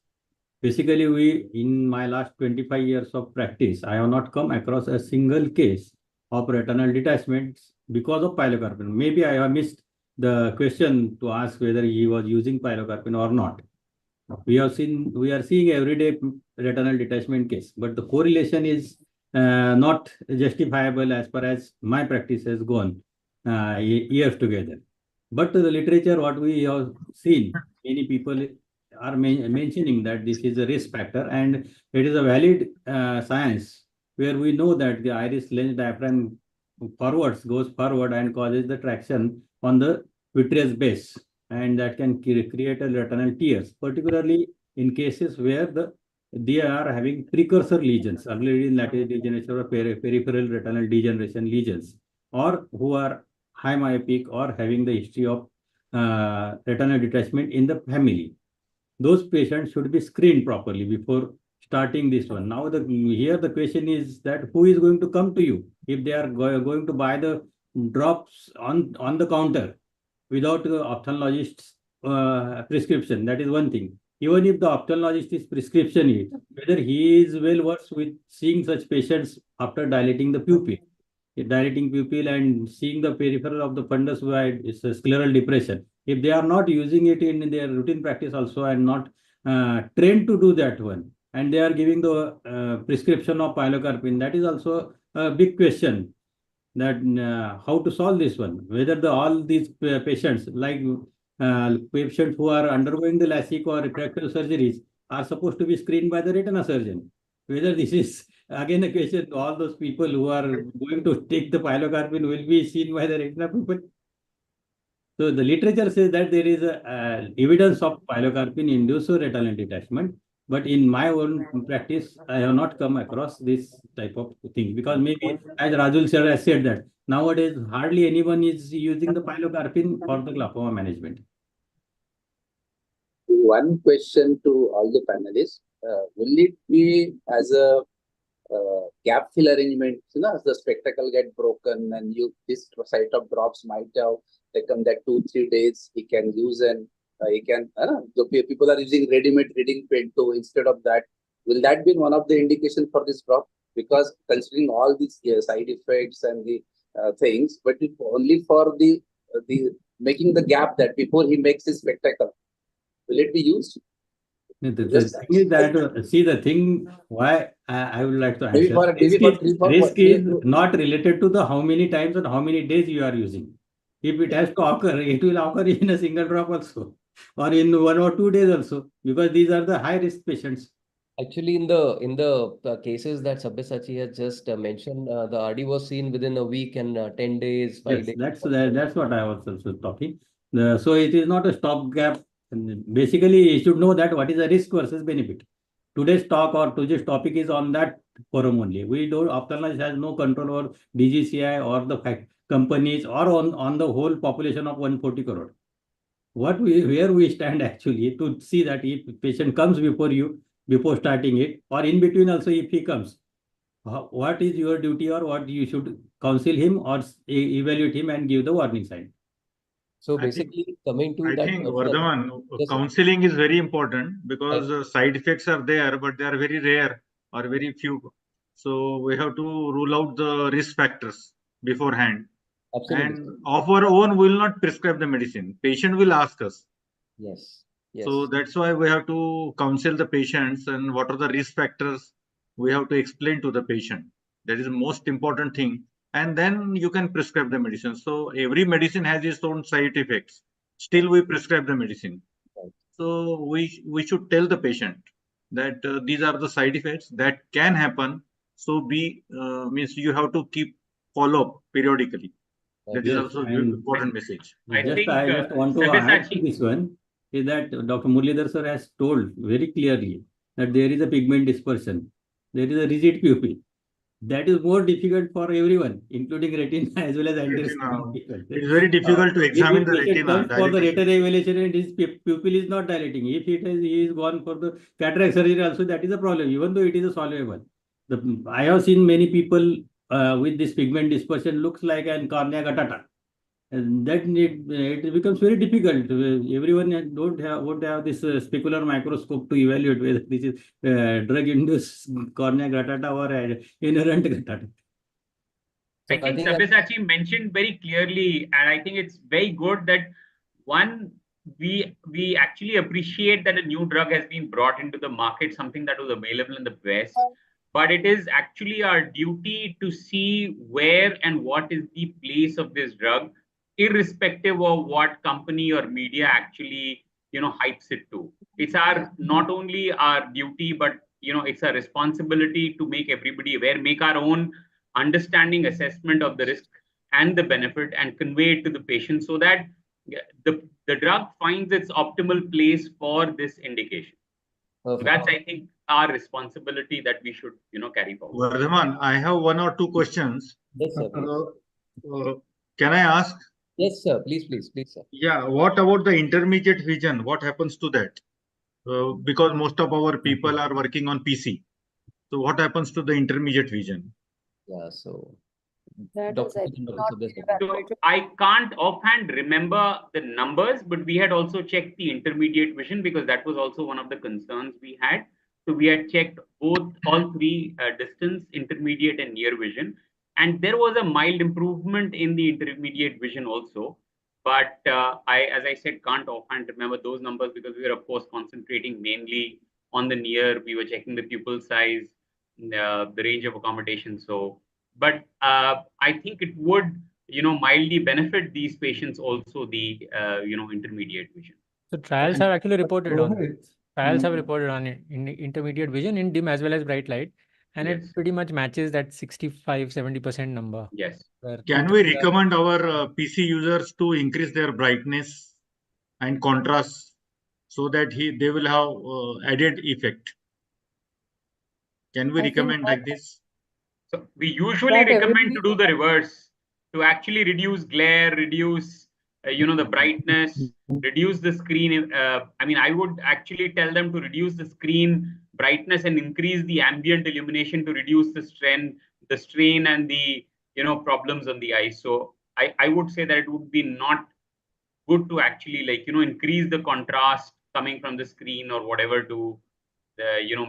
Basically, in my last 25 years of practice, I have not come across a single case of retinal detachment because of pilocarpine. Maybe I have missed the question to ask whether he was using pilocarpine or not. We are seeing everyday retinal detachment case, but the correlation is not justifiable as far as my practice has gone years together. But the literature, what we have seen, many people are mentioning that this is a risk factor, and it is a valid science where we know that the iris lens diaphragm goes forward and causes the traction on the vitreous base, and that can create a retinal tears, particularly in cases where they are having precursor lesions, early lattice degeneration or peripheral retinal degeneration lesions, or who are high myopic or having the history of retinal detachment in the family. Those patients should be screened properly before starting this one. Now, here the question is that who is going to come to you if they are going to buy the drops on the counter without the ophthalmologist's prescription? That is one thing. Even if the ophthalmologist is prescription it, whether he is well versed with seeing such patients after dilating the pupil. Dilating pupil and seeing the peripheral of the fundus wide is a scleral depression. If they are not using it in their routine practice also and not trained to do that one, and they are giving the prescription of pilocarpine, that is also a big question that how to solve this one. Whether all these patients, like patients who are undergoing the LASIK or refractive surgeries, are supposed to be screened by the retina surgeon. Whether this is again a question, all those people who are going to take the pilocarpine will be seen by the retina people. So the literature says that there is evidence of pilocarpine induced retinal detachment, but in my own practice, I have not come across this type of thing, because maybe, as Rajul sir has said, that nowadays hardly anyone is using the pilocarpine for the glaucoma management. One question to all the panelists: will it be as a gap fill arrangement? As the spectacle get broken and this site of drops might have taken that 2-3 days, he can use, and he can. People are using ready-made reading pen too instead of that. Will that be one of the indications for this drop? Because considering all these side effects and the things, but if only for the making the gap that before he makes his spectacle, will it be used? The thing is that, see, the thing why I would like to answer, risk is not related to the how many times and how many days you are using. If it has to occur, it will occur in a single drop also, or in 1 or 2 days also, because these are the high risk patients. Actually, in the cases that Sabyasachi has just mentioned, the RD was seen within a week and 10 days, 5 days. That's what I was also talking. So it is not a stopgap. Basically, you should know that what is the risk versus benefit. Today's talk or today's topic is on that forum only. We don't, ophthalmologist has no control over DGCI or the companies or on the whole population of 140 crore. where we stand actually to see that if patient comes before you, before starting it, or in between also if he comes, what is your duty or what you should counsel him or evaluate him and give the warning sign. So I think- basically, coming to I that think, question, Vardhaman, Yes, sir. counseling is very important because side effects are there, but they are very rare or very few. So we have to rule out the risk factors beforehand. Absolutely. And of our own, we will not prescribe the medicine. Patient will ask us. Yes. Yes. So that's why we have to counsel the patients and what are the risk factors we have to explain to the patient. That is the most important thing. And then you can prescribe the medicine. So every medicine has its own side effects. Still, we prescribe the medicine. Right. So we should tell the patient that these are the side effects that can happen. So means you have to keep follow up periodically. That is Yes, also and important message. I think, I just want to add to Sabyasachi, this one is that Dr. Muralidhar sir has told very clearly that there is a pigment dispersion, there is a rigid pupil. That is more difficult for everyone, including retina as well as Retina. people. It's very difficult to examine If the patient retina. comes for the Dilatation. retina evaluation and his pupil is not dilating, if he is gone for the cataract surgery also, that is a problem, even though it is a solvable. I have seen many people with this pigment dispersion looks like an cornea gatata. And that it becomes very difficult. Everyone won't have this specular microscope to evaluate whether this is drug-induced cornea gatata or inherent gatata. I think Sabyasachi mentioned very clearly, and I think it's very good that one, we actually appreciate that a new drug has been brought into the market, something that was available in the West. But it is actually our duty to see where and what is the place of this drug, irrespective of what company or media actually hypes it to. It's our not only our duty, but it's our responsibility to make everybody aware, make our own understanding assessment of the risk and the benefit, and convey it to the patient so that the drug finds its optimal place for this indication. Perfect. That's, I think, our responsibility that we should carry forward. Vardhaman, I have one or two questions. Yes, sir. Please. Can I ask? Yes, sir. Please, sir. Yeah. What about the intermediate vision? What happens to that? Because most of our people are working on PC. So what happens to the intermediate vision? Yeah. So That Dr. is not So I can't offhand remember the numbers, but we had also checked the intermediate vision because that was also one of the concerns we had. So we had checked all three distance, intermediate, and near vision, and there was a mild improvement in the intermediate vision also. But as I said, can't offhand remember those numbers because we were, of course, concentrating mainly on the near. We were checking the pupil size, the range of accommodation. So. But I think it would, mildly benefit these patients also the, intermediate vision. So trials have actually reported on Rohit, trials have reported on it in intermediate vision in dim as well as bright light, and Yes. it pretty much matches that 65-70% number. Yes. Can we recommend our PC users to increase their brightness and contrast so that they will have added effect? Can we recommend like this? So we usually recommend to do the reverse, to actually reduce glare, reduce, the brightness, reduce the screen. I would actually tell them to reduce the screen brightness and increase the ambient illumination to reduce the strain and the, problems on the eyes. So I would say that it would be not good to actually increase the contrast coming from the screen or whatever to,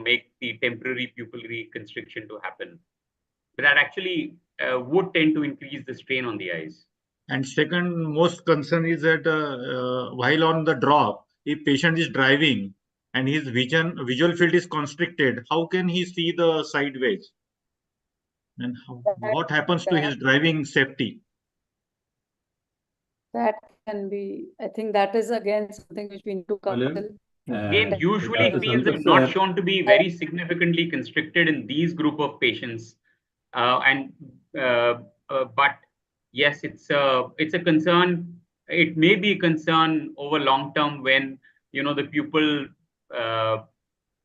make the temporary pupillary constriction to happen. But that actually would tend to increase the strain on the eyes. And second most concern is that while on the drop, if patient is driving and his visual field is constricted, how can he see the sideways? And what happens to his driving safety? That can be, I think that is again something which we need to counsel. Again, usually fields are not shown to be very significantly constricted in these group of patients. But yes, it's a concern. It may be a concern over long term when the pupil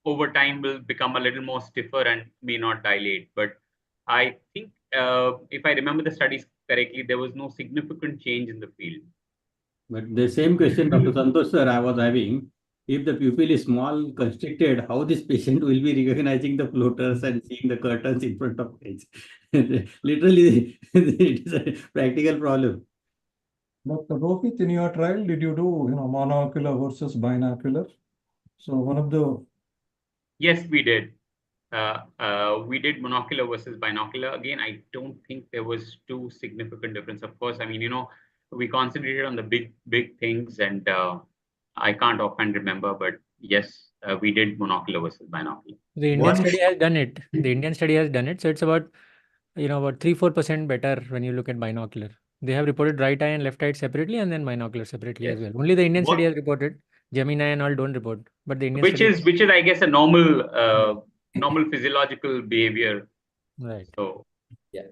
over time will become a little more stiffer and may not dilate. But I think if I remember the studies correctly, there was no significant change in the field. But the same question, Dr. Santosh sir, I was having, if the pupil is small, constricted, how this patient will be recognizing the floaters and seeing the curtains in front of his? Literally, it is a practical problem. Dr. Rohit, in your trial, did you do, monocular versus binocular? So one of the... Yes, we did. We did monocular versus binocular. Again, I don't think there was too significant difference. Of course, I mean, we concentrated on the big things, and I can't offhand remember, but yes, we did monocular versus binocular. The Indian study has done it. The Indian study has done it. So it's about, about 3-4% better when you look at binocular. They have reported right eye and left eye separately, and then binocular separately as well. Only the Indian study has reported. Gemini and all don't report, but the Indian which is, I guess, a normal physiological behavior. Right. So yeah.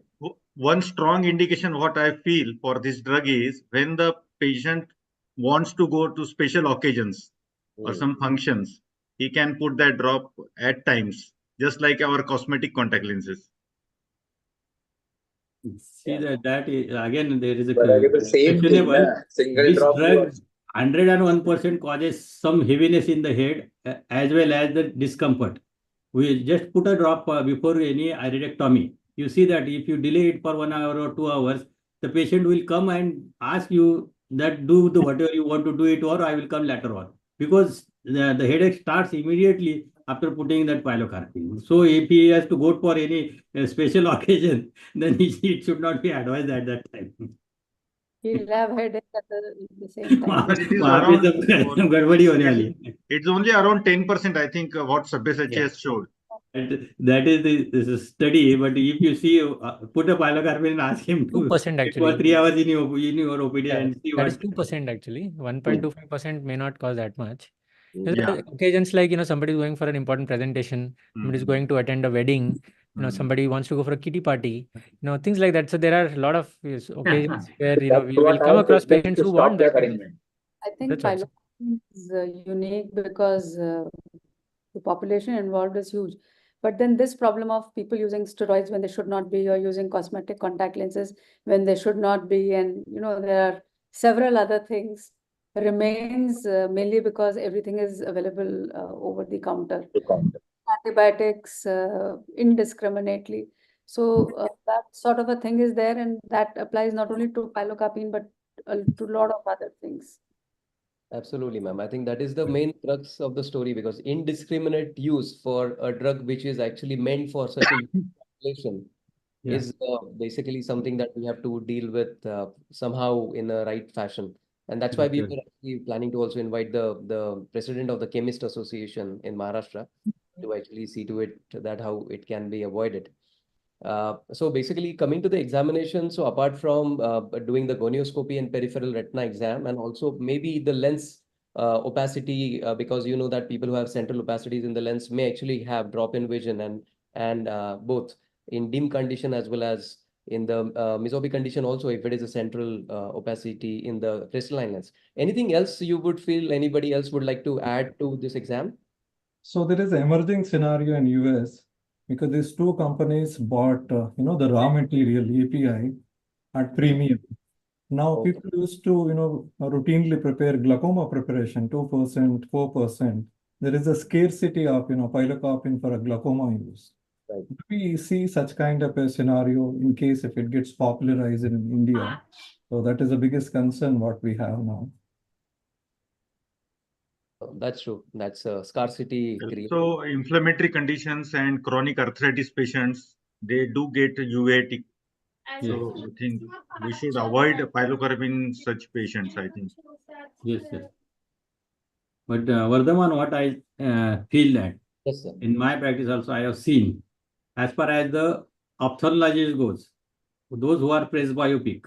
One strong indication what I feel for this drug is when the patient wants to go to special occasions or some functions, he can put that drop at times, just like our cosmetic contact lenses. See that is again there is a the same thing, single this drop. Drug 101% causes some heaviness in the head as well as the discomfort. We just put a drop before any iridectomy. You see that if you delay it for 1 hour or 2 hours, the patient will come and ask you that do the whatever you want to do it, or I will come later on, because the headache starts immediately after putting that pilocarpine. So if he has to go for any special occasion, then it should not be advised at that time. He'll have headache at the same time. But it is it's only around 10%, I think, what Sabyasachi has showed. That is the study, but if you see, put a pilocarpine and ask him to 2% actually. for 3 hours in your OPD and see that what. is 2% actually. 1.25% may not cause that much. Yeah. Occasions like, somebody is going for an important presentation, somebody is going to attend a wedding, somebody wants to go for a kitty party, things like that. So there are a lot of occasions where, we will come across patients who want that. I think pilocarpine is unique because the population involved is huge. But then this problem of people using steroids when they should not be, or using cosmetic contact lenses when they should not be, and there are several other things, remains mainly because everything is available over the counter. Antibiotics indiscriminately. So that sort of a thing is there, and that applies not only to pilocarpine but to a lot of other things. Absolutely, ma'am. I think that is the main crux of the story, because indiscriminate use for a drug which is actually meant for such a population is basically something that we have to deal with somehow in a right fashion. And that's why we were actually planning to also invite the president of the Chemist Association in Maharashtra to actually see to it that how it can be avoided. So basically coming to the examination, so apart from doing the gonioscopy and peripheral retina exam, and also maybe the lens opacity, because that people who have central opacities in the lens may actually have drop in vision, and both in dim condition as well as in the myopic condition also, if it is a central opacity in the crystalline lens. Anything else you would feel anybody else would like to add to this exam? So there is an emerging scenario in US, because these two companies bought, the raw material API at premium. Now people used to, routinely prepare glaucoma preparation, 2%, 4%. There is a scarcity of, pilocarpine for a glaucoma use. Right. We see such kind of a scenario in case if it gets popularized in India. So that is the biggest concern what we have now. That's true. That's a scarcity. So inflammatory conditions and chronic arthritis patients, they do get uveitic. So I think we should avoid pilocarpine in such patients, I think. Yes. But Vardhaman, what I feel that in my practice also I have seen, as far as the ophthalmologist goes, those who are presbyopic.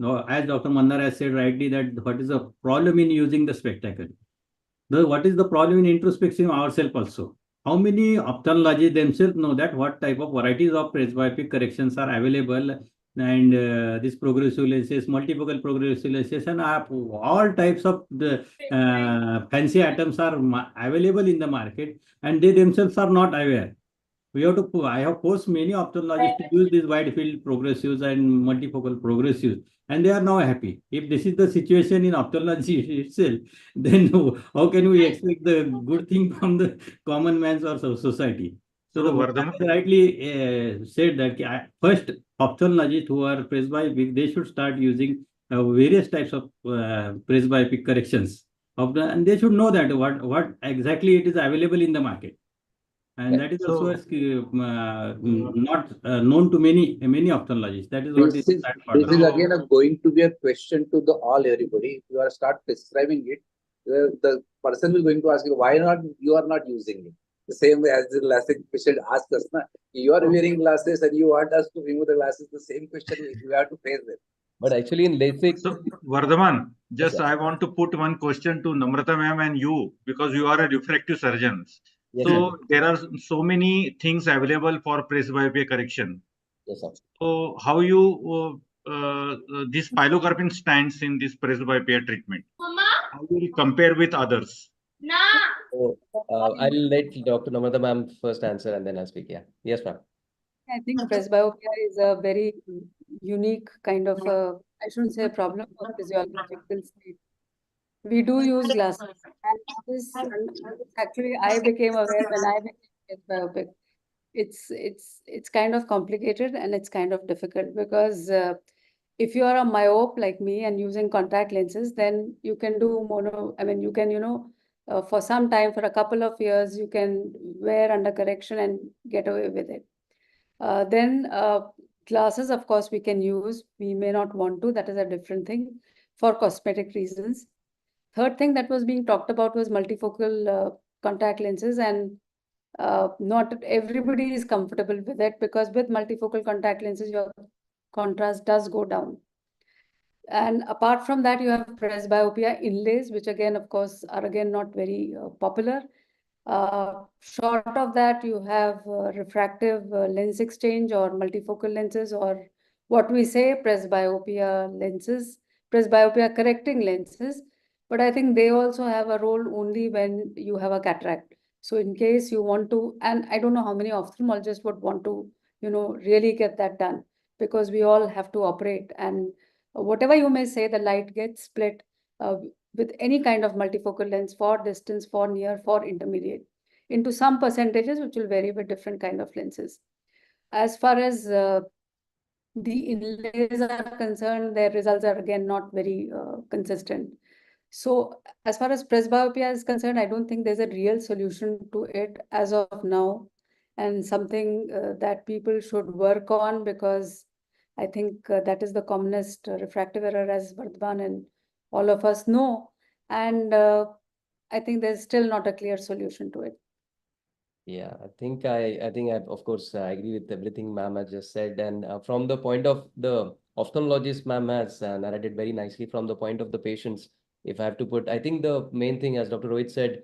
Now, as Dr. Mannar has said rightly, that what is the problem in using the spectacle? What is the problem in introspection ourselves also? How many ophthalmologists themselves know that what type of varieties of presbyopic corrections are available, and this progressive lenses, multifocal progressive lenses, and all types of the fancy atoms are available in the market, and they themselves are not aware. we have to, I have forced many ophthalmologists to use these wide field progressives and multifocal progressives, and they are now happy. If this is the situation in ophthalmology itself, then how can we expect the good thing from the common man's or society? So the rightly said that first ophthalmologists who are presbyopic, they should start using various types of presbyopic corrections, and they should know that what exactly it is available in the market. And that is also not known to many ophthalmologists. That is what this is again going to be a question to the everybody. If you are start prescribing it, the person will going to ask you, why not you are not using it? The same way as the LASIK patient asked us, you are wearing glasses and you want us to remove the glasses. The same question we have to face it. But actually in LASIK... So, Vardhaman, just I want to put one question to Namrata ma'am and you, because you are a refractive surgeon. Yes, so, sir. there are so many things available for presbyopia correction. Yes, sir. So, how you, this pilocarpine stands in this presbyopia treatment? How will you compare with others? So, I'll let Dr. Namrata ma'am first answer and then I'll speak. Yeah. Yes, ma'am. I think presbyopia is a very unique kind of I shouldn't say a problem, or physiological state. We do use glasses, and this actually I became aware when I became presbyopic. It's kind of complicated and it's kind of difficult because if you are a myope like me and using contact lenses, then you can do you can, for some time, for a couple of years, you can wear under correction and get away with it. Then glasses, of course, we can use. We may not want to. That is a different thing for cosmetic reasons. Third thing that was being talked about was multifocal contact lenses, and not everybody is comfortable with it because with multifocal contact lenses, your contrast does go down. And apart from that, you have presbyopia inlays, which again, of course, are again not very popular. Short of that, you have refractive lens exchange or multifocal lenses, or what we say presbyopia lenses, presbyopia correcting lenses. But I think they also have a role only when you have a cataract. So in case you want to, and I don't know how many ophthalmologists would want to, really get that done, because we all have to operate. And whatever you may say, the light gets split with any kind of multifocal lens for distance, for near, for intermediate, into some percentages, which will vary with different kind of lenses. As far as the inlays are concerned, their results are again not very consistent. So as far as presbyopia is concerned, I don't think there's a real solution to it as of now, and something that people should work on, because I think that is the commonest refractive error, as Vardhaman and all of us know. And I think there's still not a clear solution to it. Yeah, I think of course, I agree with everything ma'am has just said. And from the point of the ophthalmologist, ma'am has narrated very nicely from the point of the patients. If I have to put, I think the main thing, as Dr. Rohit said,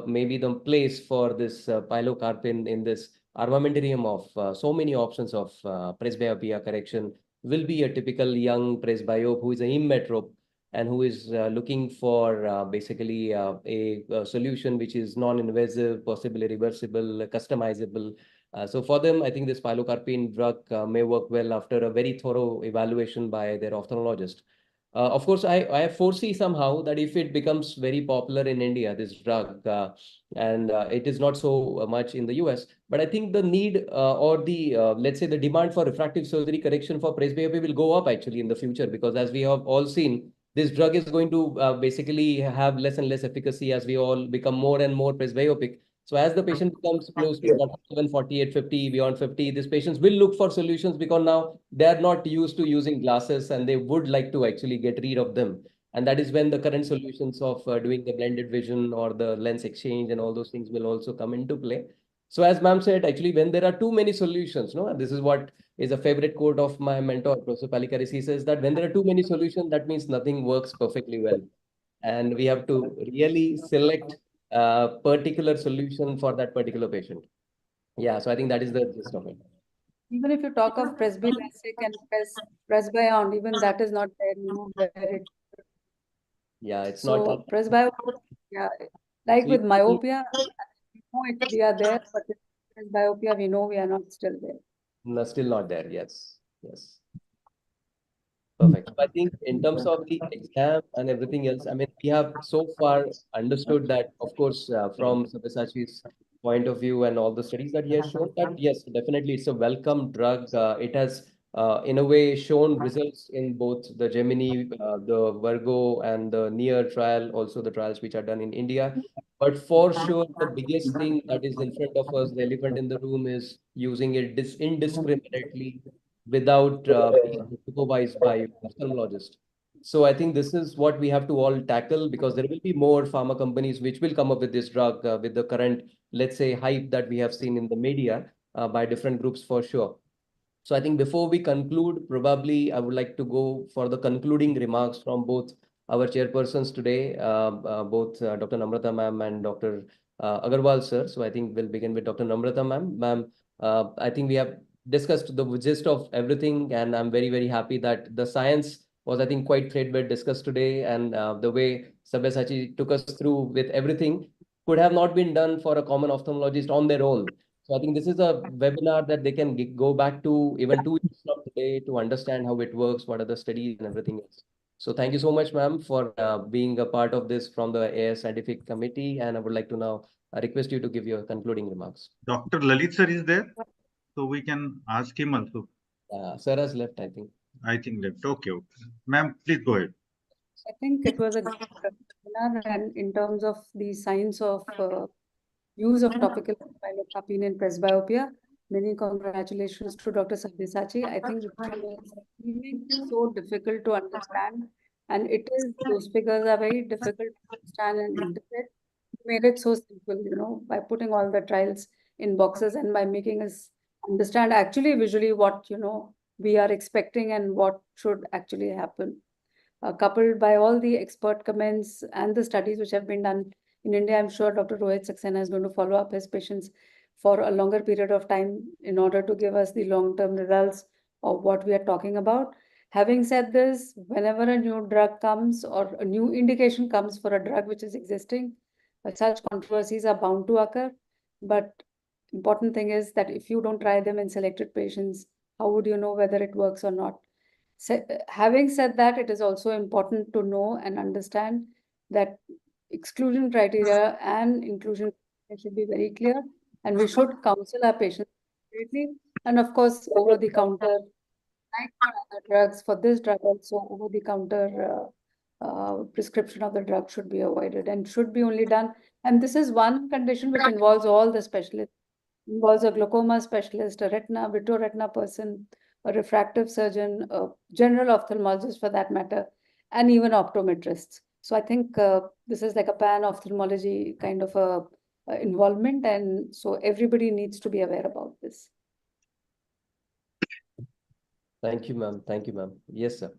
maybe the place for this pilocarpine in this armamentarium of so many options of presbyopia correction will be a typical young presbyope who is an immetrope and who is looking for basically a solution which is non-invasive, possibly reversible, customizable. So for them, I think this pilocarpine drug may work well after a very thorough evaluation by their ophthalmologist. Of course, I foresee somehow that if it becomes very popular in India, this drug, and it is not so much in the US, but I think the need or the, let's say the demand for refractive surgery correction for presbyopia will go up actually in the future, because as we have all seen, this drug is going to basically have less and less efficacy as we all become more and more presbyopic. So as the patient becomes close to 47, 48, 50, beyond 50, these patients will look for solutions because now they are not used to using glasses and they would like to actually get rid of them. And that is when the current solutions of doing the blended vision or the lens exchange and all those things will also come into play. So as ma'am said, actually, when there are too many solutions, this is what is a favorite quote of my mentor, Professor Palikaris. He says that when there are too many solutions, that means nothing works perfectly well. And we have to really select a particular solution for that particular patient. Yeah, so I think that is the gist of it. Even if you talk of presbyopia and presbyound, even that is not there, where it. Yeah, it's so not. Presbyopia, yeah, like So with myopia, we are there, but with presbyopia, we know we are not still there. No, still not there. Yes. Yes. Perfect. I think in terms of the exam and everything else, I mean, we have so far understood that, of course, from Sabyasachi's point of view and all the studies that he has shown, that yes, definitely it's a welcome drug. It has, in a way, shown results in both the Gemini, the Virgo, and the NEAR trial, also the trials which are done in India. But for sure, the biggest thing that is in front of us, the elephant in the room, is using it indiscriminately without being supervised by ophthalmologist. So I think this is what we have to all tackle, because there will be more pharma companies which will come up with this drug with the current, let's say, hype that we have seen in the media by different groups for sure. So I think before we conclude, probably I would like to go for the concluding remarks from both our chairpersons today, both Dr. Namrata ma'am and Dr. Agarwal sir. So I think we'll begin with Dr. Namrata ma'am. Ma'am, I think we have discussed the gist of everything, and I'm very, very happy that the science was, I think, quite threadbare discussed today, and the way Sabyasachi took us through with everything could have not been done for a common ophthalmologist on their own. So I think this is a webinar that they can go back to even 2 years from today to understand how it works, what are the studies and everything else. So thank you so much, ma'am, for being a part of this from the AIOSSC Scientific Committee. And I would like to now request you to give your concluding remarks. Dr. Lalit sir is there, so we can ask him also. Sir has left, I think. I think left. Okay, okay. Ma'am, please go ahead. I think it was a good webinar, and in terms of the science of use of topical pilocarpine in presbyopia, many congratulations to Dr. Sabyasachi. I think it's so difficult to understand, and those figures are very difficult to understand and interpret. He made it so simple, by putting all the trials in boxes and by making us understand actually visually what, we are expecting and what should actually happen. Coupled by all the expert comments and the studies which have been done in India, I'm sure Dr. Rohit Saxena is going to follow up his patients for a longer period of time in order to give us the long-term results of what we are talking about. Having said this, whenever a new drug comes or a new indication comes for a drug which is existing, such controversies are bound to occur. But important thing is that if you don't try them in selected patients, how would you know whether it works or not? Having said that, it is also important to know and understand that exclusion criteria and inclusion should be very clear, and we should counsel our patients appropriately. And of course, over the counter, like for other drugs, for this drug also, over the counter prescription of the drug should be avoided and should be only done. And this is one condition which involves all the specialists. Involves a glaucoma specialist, a retina, vitreoretina person, a refractive surgeon, a general ophthalmologist for that matter, and even optometrists. So I think this is like a pan-ophthalmology kind of a involvement, and so everybody needs to be aware about this. Thank you, ma'am. Thank you, ma'am. Yes, sir.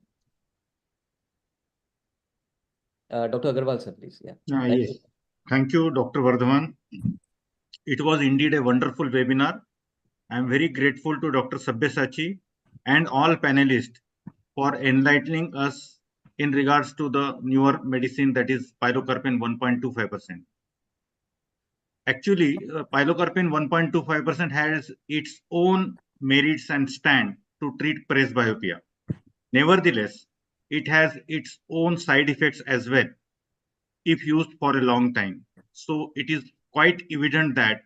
Dr. Agarwal, sir, please. Yeah. Yes. Thank you, Dr. Vardhaman. It was indeed a wonderful webinar. I am very grateful to Dr. Sabyasachi and all panelists for enlightening us in regards to the newer medicine, that is pilocarpine 1.25%. Actually, pilocarpine 1.25% has its own merits and stand to treat presbyopia. Nevertheless, it has its own side effects as well if used for a long time. So it is quite evident that,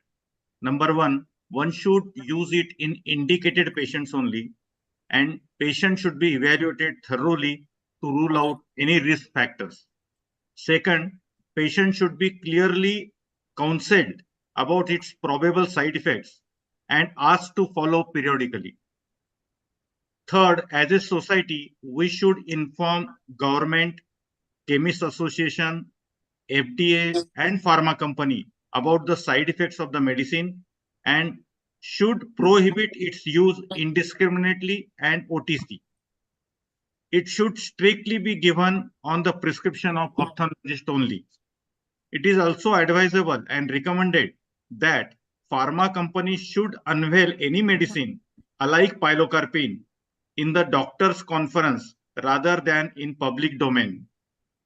number one should use it in indicated patients only, and patient should be evaluated thoroughly to rule out any risk factors. Second, patient should be clearly counseled about its probable side effects and asked to follow periodically. Third, as a society, we should inform government, chemist association, FDA, and pharma company about the side effects of the medicine and should prohibit its use indiscriminately and OTC. It should strictly be given on the prescription of ophthalmologist only. It is also advisable and recommended that pharma companies should unveil any medicine alike pilocarpine in the doctor's conference rather than in public domain,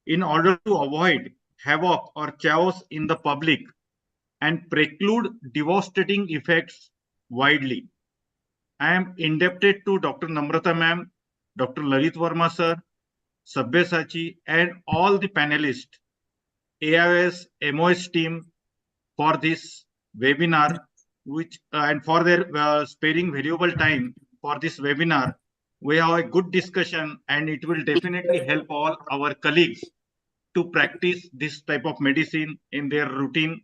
in order to avoid havoc or chaos in the public and preclude devastating effects widely. I am indebted to Dr. Namrata ma'am, Dr. Lalit Verma sir, Sabyasachi, and all the panelists, AIOS, MOS team for this webinar, which and for their sparing valuable time for this webinar. We have a good discussion, and it will definitely help all our colleagues to practice this type of medicine in their routine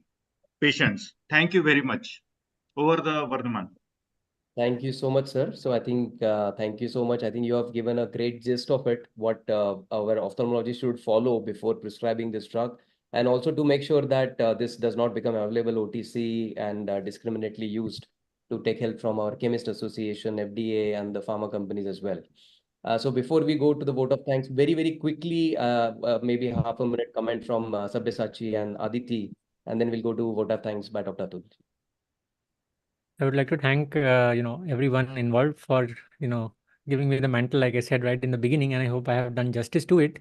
patients. Thank you very much. Over the Vardhaman. Thank you so much, sir. So I think, thank you so much. I think you have given a great gist of it, what our ophthalmologist should follow before prescribing this drug, and also to make sure that this does not become available OTC and discriminately used, to take help from our Chemist Association, FDA, and the pharma companies as well. So before we go to the vote of thanks, very, very quickly, maybe half a minute comment from Sabyasachi and Aditi, and then we'll go to vote of thanks by Dr. Atul. I would like to thank everyone involved for giving me the mantle, like I said right in the beginning, and I hope I have done justice to it.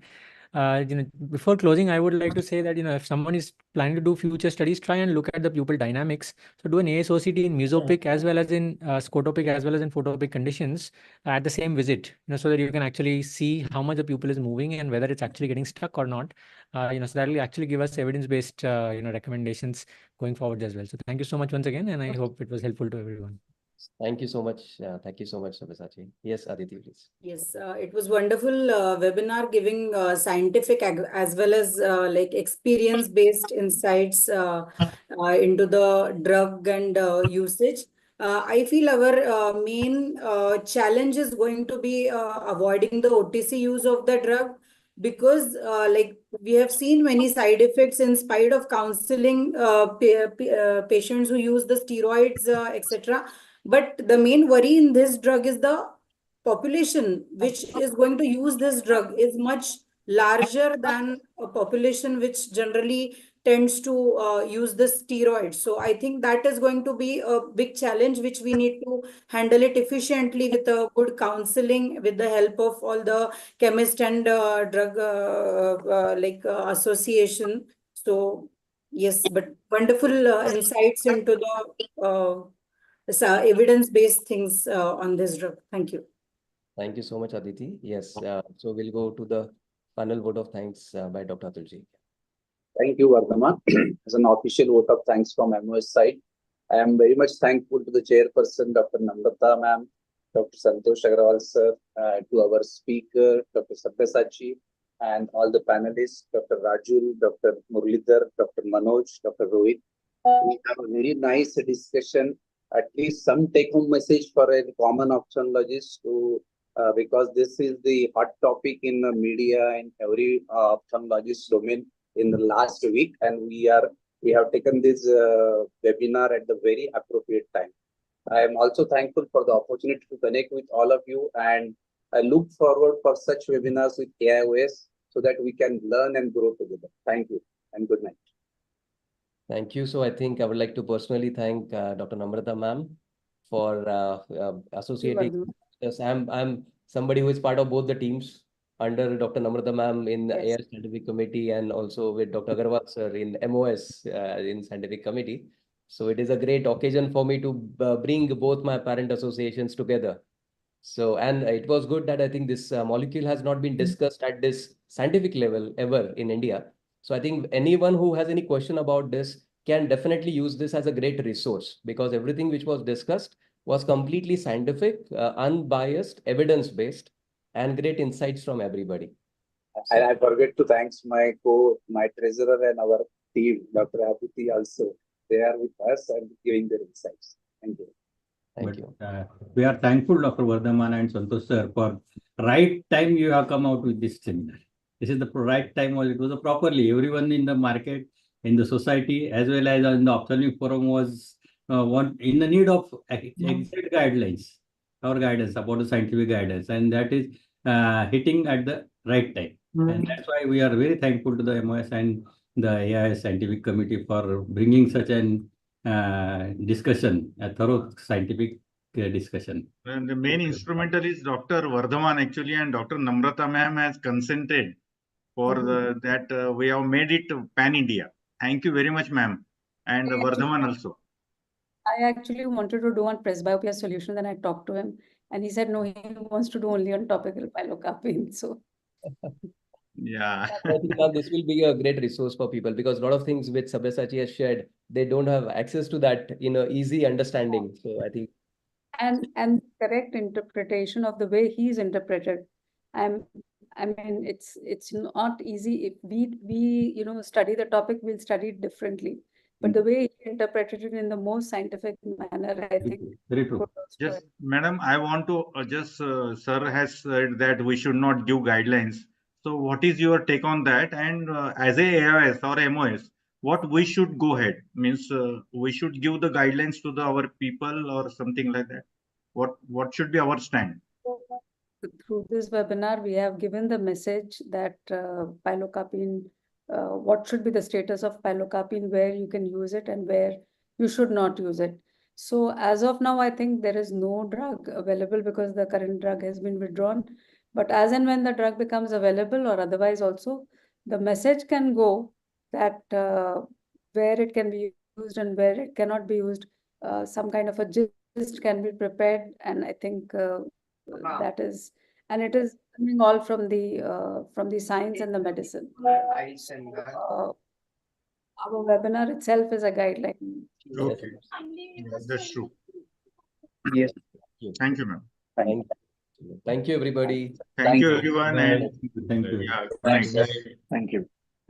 Before closing, I would like to say that if someone is planning to do future studies, try and look at the pupil dynamics. So do an ASOCT in mesopic as well as in scotopic as well as in photopic conditions at the same visit, so that you can actually see how much the pupil is moving and whether it's actually getting stuck or not. So that will actually give us evidence-based recommendations going forward as well. So thank you so much once again, and I hope it was helpful to everyone. Thank you so much. Thank you so much, Sabyasachi. Yes, Aditi, please. Yes, it was wonderful webinar giving scientific as well as like experience-based insights into the drug and usage. I feel our main challenge is going to be avoiding the OTC use of the drug, because like we have seen many side effects in spite of counseling patients who use the steroids, etc. But the main worry in this drug is the population which is going to use this drug is much larger than a population which generally tends to use the steroids. So I think that is going to be a big challenge, which we need to handle it efficiently with a good counseling, with the help of all the chemist and drug association. So yes, but wonderful insights into the evidence-based things on this drug. Thank you. Thank you so much, Aditi. Yes, so we'll go to the final vote of thanks by Dr. Atulji. Thank you, Vardhaman. As an official vote of thanks from MOS side, I am very much thankful to the chairperson, Dr. Namrata ma'am, Dr. Santosh Agarwal sir, to our speaker, Dr. Sabyasachi, and all the panelists, Dr. Rajul, Dr. Muralidhar, Dr. Manoj, Dr. Rohit. We have a very nice discussion, at least some take-home message for a common ophthalmologist to because this is the hot topic in the media and every ophthalmologist domain in the last week, and we have taken this webinar at the very appropriate time. I am also thankful for the opportunity to connect with all of you, and I look forward for such webinars with AIOS so that we can learn and grow together. Thank you and good night. Thank you. So I think I would like to personally thank Dr. Namrata ma'am for associating us. I'm somebody who is part of both the teams under Dr. Namrata ma'am in the AIOSSC Scientific Committee, and also with Dr. Agarwal sir in MOS in Scientific Committee. So it is a great occasion for me to bring both my parent associations together. So, and it was good that I think this molecule has not been discussed at this scientific level ever in India. So I think anyone who has any question about this can definitely use this as a great resource, because everything which was discussed was completely scientific, unbiased, evidence-based, and great insights from everybody. And I forget to thanks my treasurer and our team, Dr. Aditi also. They are with us and giving their insights. Thank you. Thank you. We are thankful, Dr. Vardhaman and Santosh sir, for right time you have come out with this seminar. This is the right time. It was properly everyone in the market, in the society, as well as in the ophthalmic forum was in the need of exact guidelines, our guidance about the scientific guidance, and that is hitting at the right time. And that's why we are very thankful to the MOS and the AIOSSC Scientific Committee for bringing such an discussion, a thorough scientific discussion. And the main instrumental is Dr. Vardhaman actually, and Dr. Namrata ma'am has consented for that we have made it pan-India. Thank you very much, ma'am, and Vardhaman also. I actually wanted to do on presbyopia solution. Then I talked to him and he said, no, he wants to do only on topical pilocarpine. So Yeah. I think now this will be a great resource for people because a lot of things which Sabyasachi has shared, they don't have access to that in a easy understanding. So I think. And correct interpretation of the way he's interpreted. I mean, it's not easy. If we study the topic, we'll study it differently. But the way he interpreted it in the most scientific manner, I think. Very true. Just, madam, I want to sir has said that we should not give guidelines. So what is your take on that? And as a AIOS or MOS, what we should go ahead? Means we should give the guidelines to our people or something like that. What should be our stand? Through this webinar, we have given the message that pilocarpine, what should be the status of pilocarpine, where you can use it and where you should not use it. So as of now, I think there is no drug available because the current drug has been withdrawn. But as and when the drug becomes available or otherwise also, the message can go that where it can be used and where it cannot be used, some kind of a gist can be prepared. And I think that is, and it is coming all from the science and the medicine. Our webinar itself is a guideline. Okay, that's true. Yes. Thank you, ma'am. Thank you, everybody. Thank you, everyone. And Thank you. yeah, Thanks. Thank you.